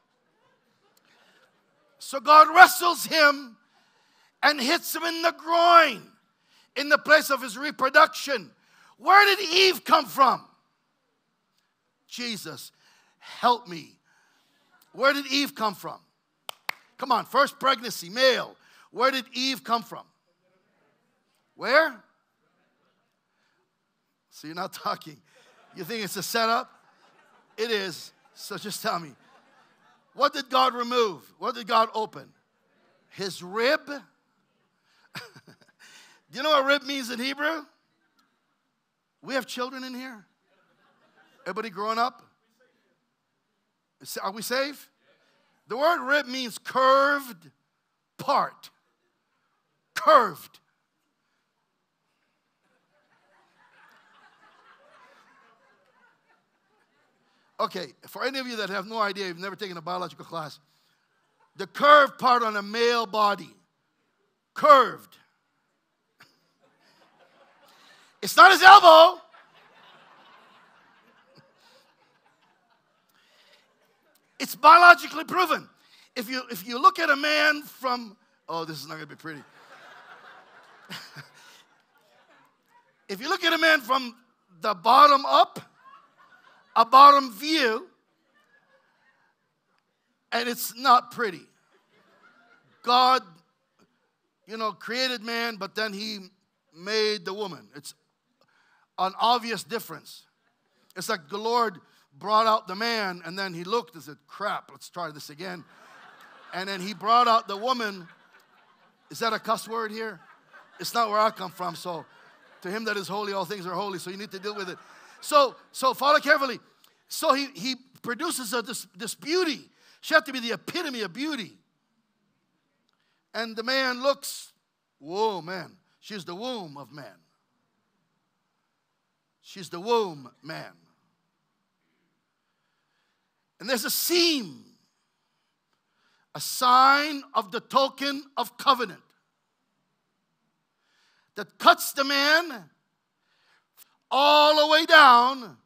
So God wrestles him and hits him in the groin, in the place of his reproduction. Where did Eve come from? Jesus, help me. Where did Eve come from? Come on, first pregnancy, male. Where did Eve come from? Where? So you're not talking. You think it's a setup? It is. So just tell me. What did God remove? What did God open? His rib? Do you know what rib means in Hebrew? We have children in here. Everybody growing up? Are we safe? The word rib means curved part. Curved. Okay, for any of you that have no idea, you've never taken a biological class, the curved part on a male body, curved. It's not his elbow. It's biologically proven. If you look at a man from, oh, this is not going to be pretty. If you look at a man from the bottom up, a bottom view, and it's not pretty. God, created man, but then he made the woman. It's an obvious difference. It's like the Lord brought out the man, and then he looked and said, crap, let's try this again. And then he brought out the woman. Is that a cuss word here? It's not where I come from, so to him that is holy, all things are holy, so you need to deal with it. So follow carefully. So he produces this beauty. She had to be the epitome of beauty. And the man looks, whoa, man. She's the womb of man. She's the womb man. And there's a seam, a sign of the token of covenant that cuts the man all the way down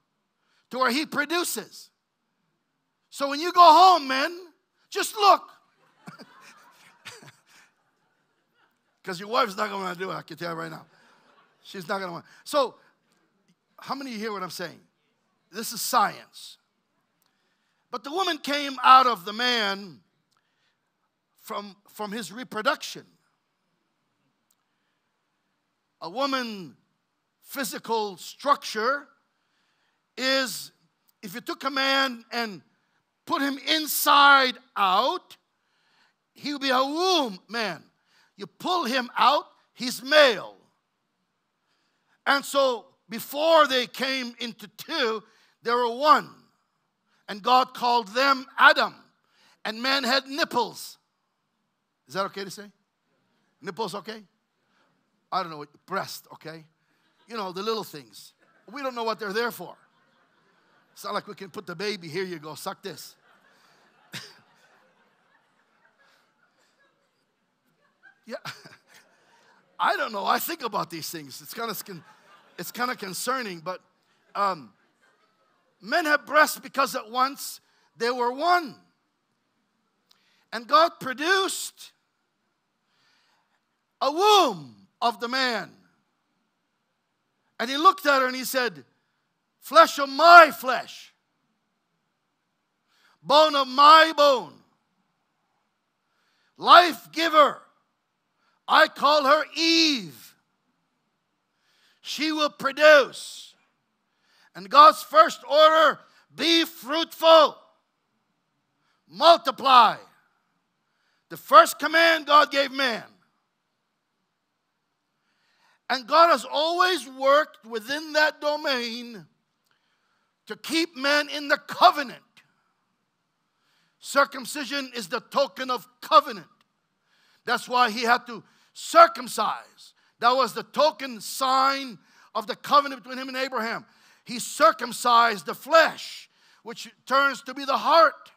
to where he produces. So when you go home, men, just look. Because your wife's not going to want to do it, I can tell you right now. She's not going to want. So, how many of you hear what I'm saying? This is science. But the woman came out of the man from his reproduction. A woman's physical structure is, if you took a man and put him inside out, he would be a womb man. You pull him out, he's male. And so before they came into two, they were one. And God called them Adam. And man had nipples. Is that okay to say? Nipples okay? I don't know, breast, okay? You know, the little things. We don't know what they're there for. It's not like we can put the baby, here you go, suck this. Yeah. I don't know. I think about these things. It's kind of concerning, but men have breasts because at once they were one. And God produced a womb of the man. And he looked at her and he said, flesh of my flesh, bone of my bone, life giver. I call her Eve. She will produce. And God's first order, be fruitful, multiply. The first command God gave man. And God has always worked within that domain to keep man in the covenant. Circumcision is the token of covenant. That's why he had to circumcise. That was the token sign of the covenant between him and Abraham. He circumcised the flesh, which turns to be the heart.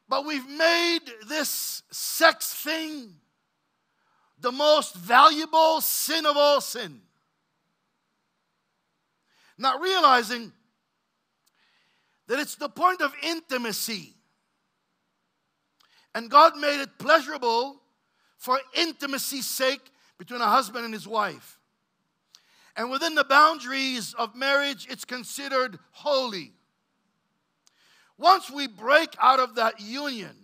But we've made this sex thing the most valuable sin of all sin. Not realizing that it's the point of intimacy. And God made it pleasurable for intimacy's sake between a husband and his wife. And within the boundaries of marriage, it's considered holy. Once we break out of that union,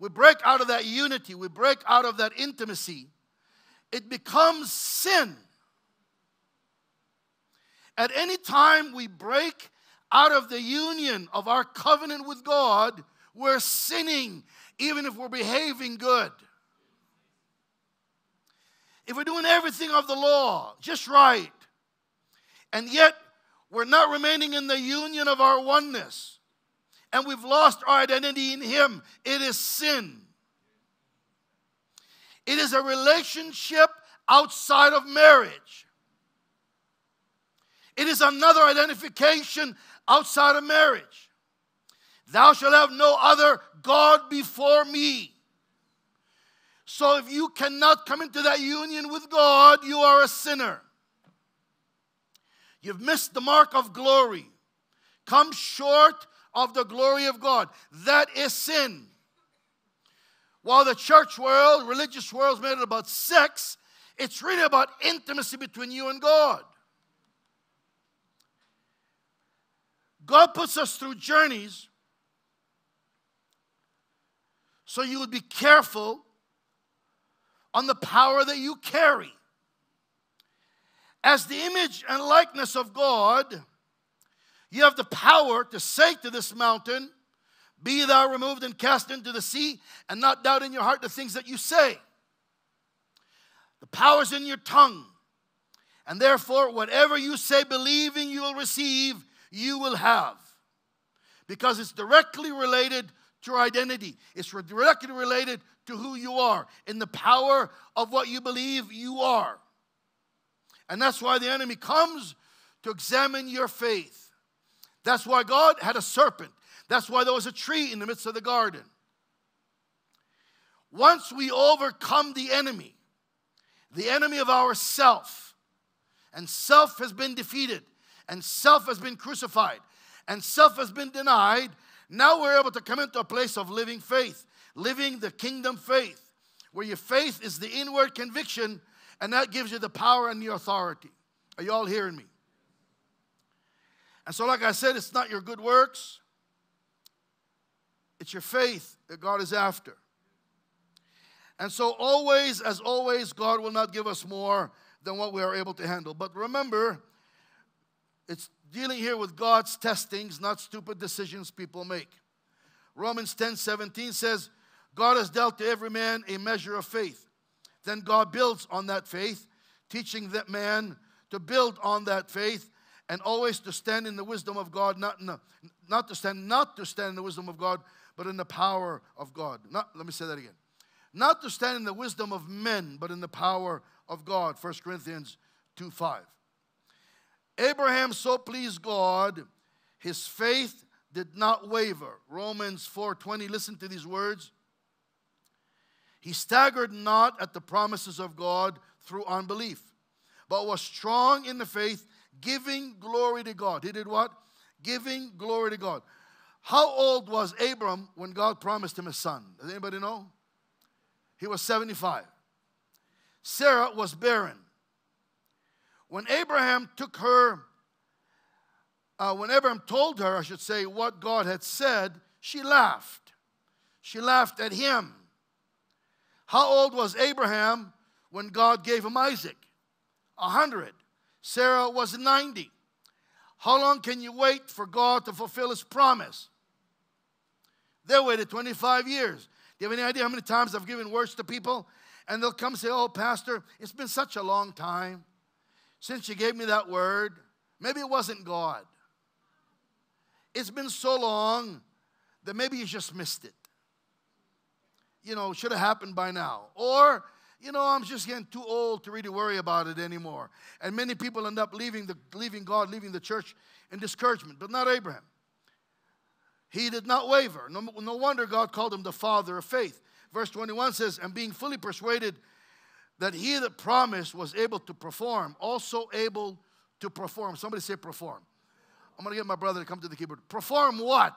we break out of that unity, we break out of that intimacy, it becomes sin. At any time we break out of the union of our covenant with God, we're sinning, even if we're behaving good. If we're doing everything of the law just right, and yet we're not remaining in the union of our oneness, and we've lost our identity in Him, it is sin. It is a relationship outside of marriage. It is another identification outside of marriage. Thou shalt have no other God before me. So if you cannot come into that union with God, you are a sinner. You've missed the mark of glory. Come short of the glory of God. That is sin. While the church world, religious world is made about sex, it's really about intimacy between you and God. God puts us through journeys so you would be careful on the power that you carry. As the image and likeness of God, you have the power to say to this mountain, be thou removed and cast into the sea, and not doubt in your heart the things that you say. The power is in your tongue. And therefore, whatever you say, believing you will receive, you will have. Because it's directly related to your identity. It's directly related to who you are. In the power of what you believe you are. And that's why the enemy comes to examine your faith. That's why God had a serpent. That's why there was a tree in the midst of the garden. Once we overcome the enemy of our self, and self has been defeated, and self has been crucified, and self has been denied, now we're able to come into a place of living faith, living the kingdom faith, where your faith is the inward conviction, and that gives you the power and the authority. Are you all hearing me? And so, like I said, it's not your good works. It's your faith that God is after. And so always, as always, God will not give us more than what we are able to handle. But remember, it's dealing here with God's testings, not stupid decisions people make. Romans 10:17 says, God has dealt to every man a measure of faith. Then God builds on that faith, teaching that man to build on that faith and always to stand in the wisdom of God, not to stand in the wisdom of God, but in the power of God. Let me say that again. Not to stand in the wisdom of men, but in the power of God. 1 Corinthians 2:5. Abraham so pleased God, his faith did not waver. Romans 4:20, listen to these words. He staggered not at the promises of God through unbelief, but was strong in the faith, giving glory to God. He did what? Giving glory to God. How old was Abram when God promised him a son? Does anybody know? He was 75. Sarah was barren. When Abraham told her, I should say, what God had said, she laughed. She laughed at him. How old was Abraham when God gave him Isaac? 100. Sarah was 90. How long can you wait for God to fulfill His promise? They waited 25 years. Do you have any idea how many times I've given words to people and they'll come and say, oh, Pastor, it's been such a long time since you gave me that word. Maybe it wasn't God. It's been so long that maybe you just missed it. You know, should have happened by now. Or, you know, I'm just getting too old to really worry about it anymore. And many people end up leaving God, leaving the church in discouragement. But not Abraham. He did not waver. No wonder God called him the father of faith. Verse 21 says, and being fully persuaded that he that promised was able to perform, also able to perform. Somebody say perform. I'm going to get my brother to come to the keyboard. Perform what?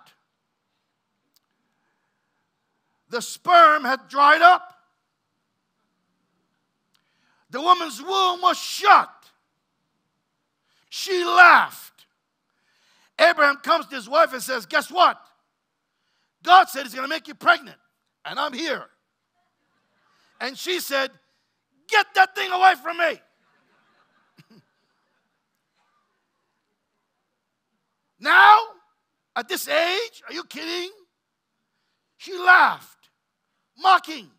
The sperm had dried up. The woman's womb was shut. She laughed. Abraham comes to his wife and says, guess what? God said he's going to make you pregnant, and I'm here. And she said, get that thing away from me. Now, at this age, are you kidding? She laughed, mocking.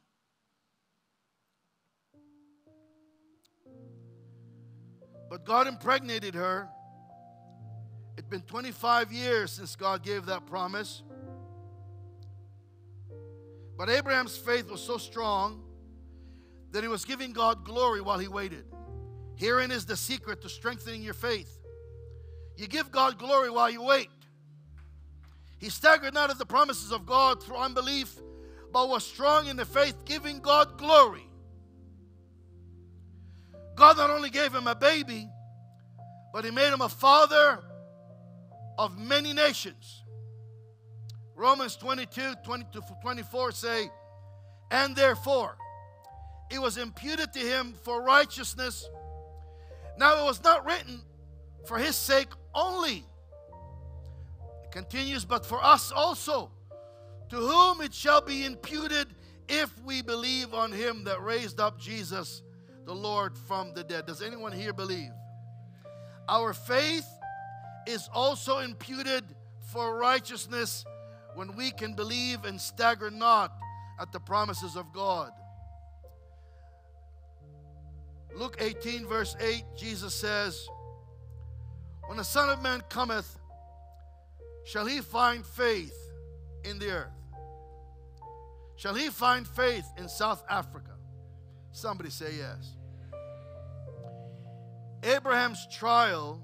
But God impregnated her. It's been 25 years since God gave that promise. But Abraham's faith was so strong that he was giving God glory while he waited. Herein is the secret to strengthening your faith. You give God glory while you wait. He staggered not at the promises of God through unbelief, but was strong in the faith, giving God glory. God not only gave him a baby, but he made him a father of many nations. Romans 22:20-24 say, and therefore it was imputed to him for righteousness. Now it was not written for his sake only. It continues, but for us also, to whom it shall be imputed if we believe on him that raised up Jesus, the Lord, from the dead. Does anyone here believe? Our faith is also imputed for righteousness when we can believe and stagger not at the promises of God. Luke 18 verse 8, Jesus says, when the Son of Man cometh, shall he find faith in the earth? Shall he find faith in South Africa? Somebody say yes. Abraham's trial,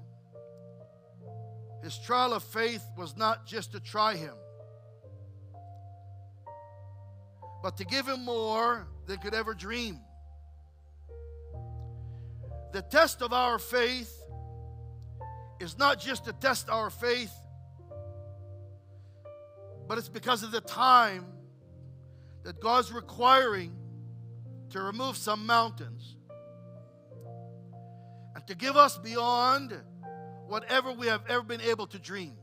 his trial of faith, was not just to try him, but to give him more than could ever dream. The test of our faith is not just to test our faith, but it's because of the time that God's requiring to remove some mountains and to give us beyond whatever we have ever been able to dream.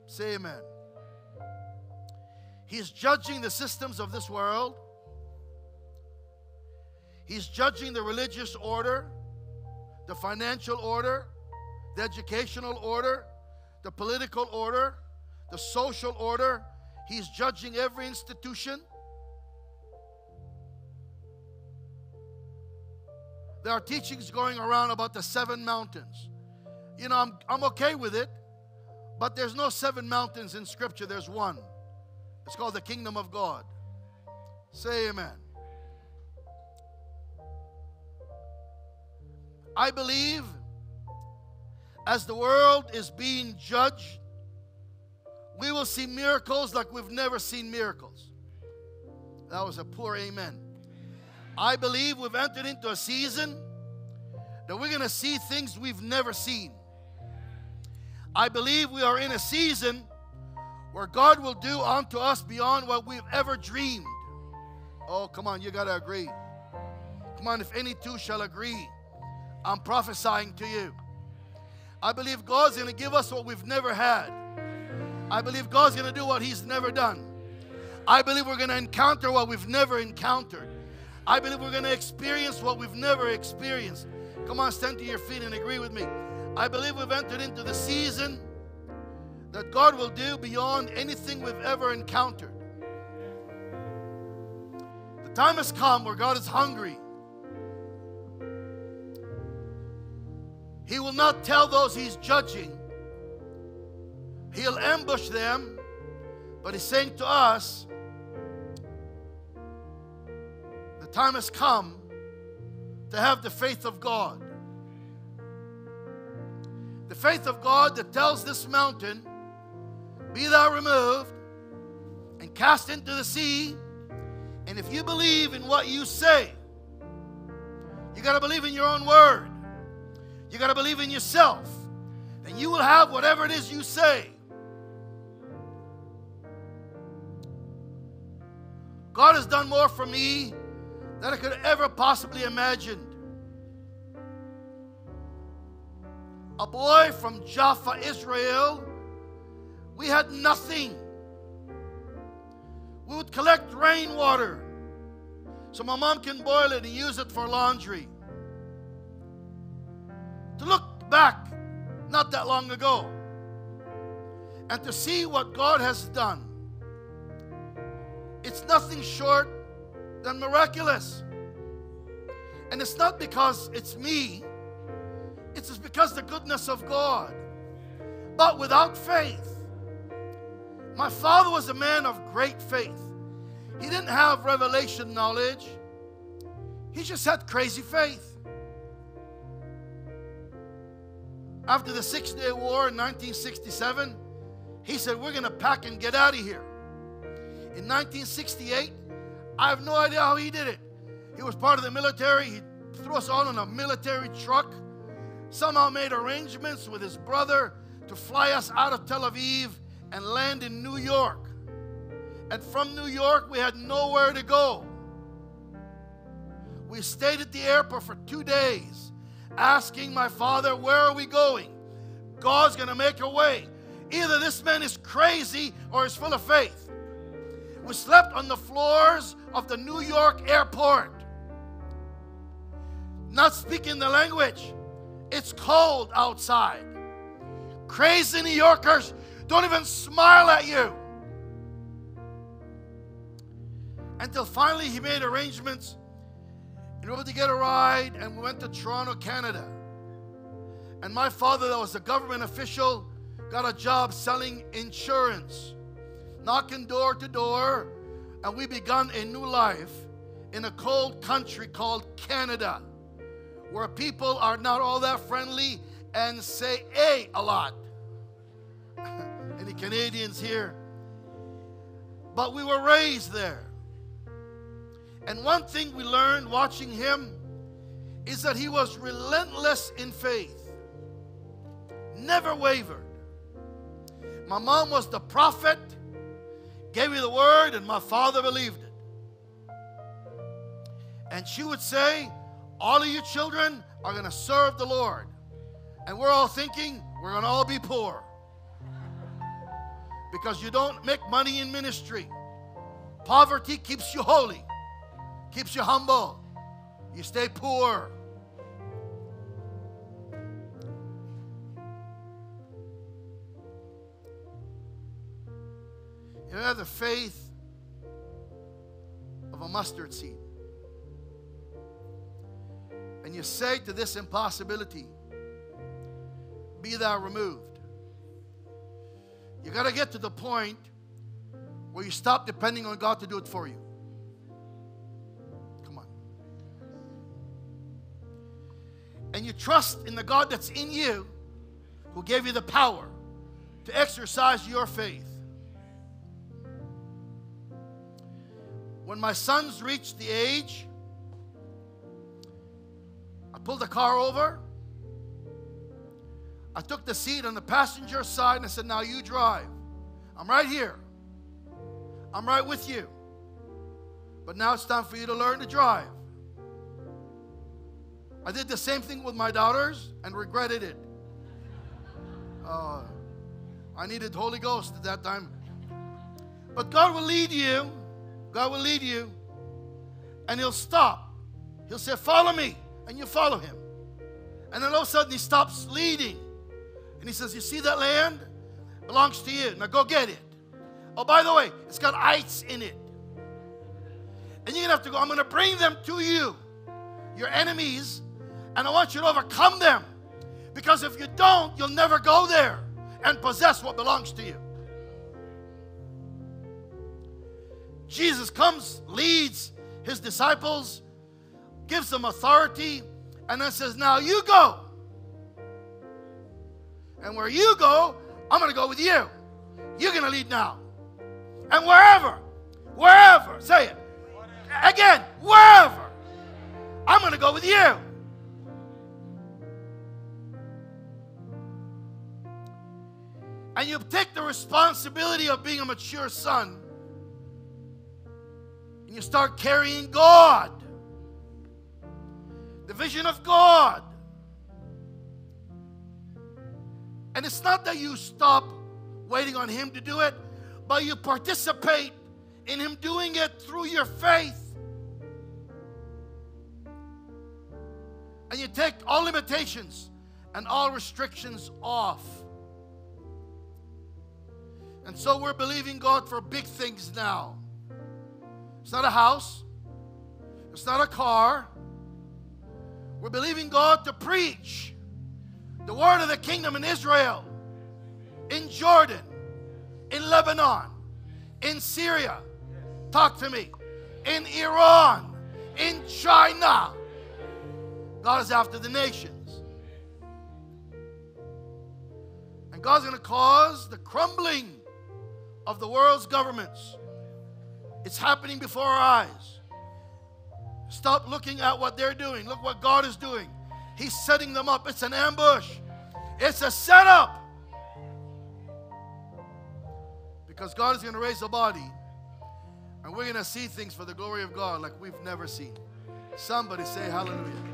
Say amen. He's judging the systems of this world. He's judging the religious order, the financial order, the educational order, the political order, the social order. He's judging every institution. There are teachings going around about the 7 mountains. You know, I'm okay with it, but there's no 7 mountains in Scripture. There's one. It's called the kingdom of God. Say amen. I believe as the world is being judged, we will see miracles like we've never seen miracles. That was a poor amen. I believe we've entered into a season that we're going to see things we've never seen. I believe we are in a season where God will do unto us beyond what we've ever dreamed. Oh, come on, you got to agree. Come on, if any two shall agree, I'm prophesying to you. I believe God's going to give us what we've never had. I believe God's going to do what He's never done. I believe we're going to encounter what we've never encountered. I believe we're going to experience what we've never experienced. Come on, stand to your feet and agree with me. I believe we've entered into the season that God will do beyond anything we've ever encountered. time has come where God is hungry. He will not tell those He's judging. He'll ambush them. But He's saying to us, the time has come to have the faith of God. The faith of God that tells this mountain, be thou removed and cast into the sea. And if you believe in what you say, you got to believe in your own word. You got to believe in yourself. And you will have whatever it is you say. God has done more for me than I could ever possibly imagine. A boy from Jaffa, Israel, we had nothing. We would collect rainwater so my mom can boil it and use it for laundry. To look back not that long ago and to see what God has done, it's nothing short than miraculous. And it's not because it's me, it's just because the goodness of God. But without faith, my father was a man of great faith. He didn't have revelation knowledge. He just had crazy faith. After the 6-Day War in 1967, he said, we're going to pack and get out of here. In 1968, I have no idea how he did it. He was part of the military. He threw us all in a military truck. Somehow made arrangements with his brother to fly us out of Tel Aviv and land in New York. And from New York, we had nowhere to go. We stayed at the airport for 2 days, asking my father, where are we going? God's going to make a way. Either this man is crazy or he's full of faith. We slept on the floors of the New York airport, not speaking the language. It's cold outside. Crazy New Yorkers don't even smile at you. Until finally he made arrangements in order to get a ride, and we went to Toronto, Canada. And my father, that was a government official, got a job selling insurance, knocking door to door, and we begun a new life in a cold country called Canada, where people are not all that friendly and say "hey" a lot. Any Canadians here? But we were raised there. And one thing we learned watching him is that he was relentless in faith, never wavered. My mom was the prophet, gave me the word, and my father believed it. And she would say, all of you children are going to serve the Lord. And we're all thinking we're going to all be poor, because you don't make money in ministry. Poverty keeps you holy, keeps you humble. You stay poor. You have the faith of a mustard seed. And you say to this impossibility, be thou removed. You got to get to the point where you stop depending on God to do it for you. Come on. And you trust in the God that's in you, who gave you the power to exercise your faith. When my sons reached the age, I pulled the car over. I took the seat on the passenger side and I said, now you drive. I'm right here. I'm right with you. But now it's time for you to learn to drive. I did the same thing with my daughters and regretted it. I needed Holy Ghost at that time. But God will lead you. God will lead you. And He'll stop. He'll say, follow me. And you follow Him. And then all of a sudden He stops leading. And He says, you see that land? It belongs to you. Now go get it. Oh, by the way, it's got ice in it. And you're going to have to go, I'm going to bring them to you, your enemies, and I want you to overcome them. Because if you don't, you'll never go there and possess what belongs to you. Jesus comes, leads his disciples, gives them authority, and then says, now you go. And where you go, I'm going to go with you. You're going to lead now. And wherever, say it. Again, wherever, I'm going to go with you. And you take the responsibility of being a mature son. And you start carrying God. The vision of God. And it's not that you stop waiting on Him to do it, but you participate in Him doing it through your faith. And you take all limitations and all restrictions off. And so we're believing God for big things now. It's not a house. It's not a car. We're believing God to preach the word of the kingdom in Israel, in Jordan, in Lebanon, in Syria. Talk to me. In Iran, in China. God is after the nations. And God's going to cause the crumbling of the world's governments. It's happening before our eyes. Stop looking at what they're doing. Look what God is doing. He's setting them up. It's an ambush. It's a setup. Because God is going to raise a body. And we're going to see things for the glory of God like we've never seen. Somebody say hallelujah.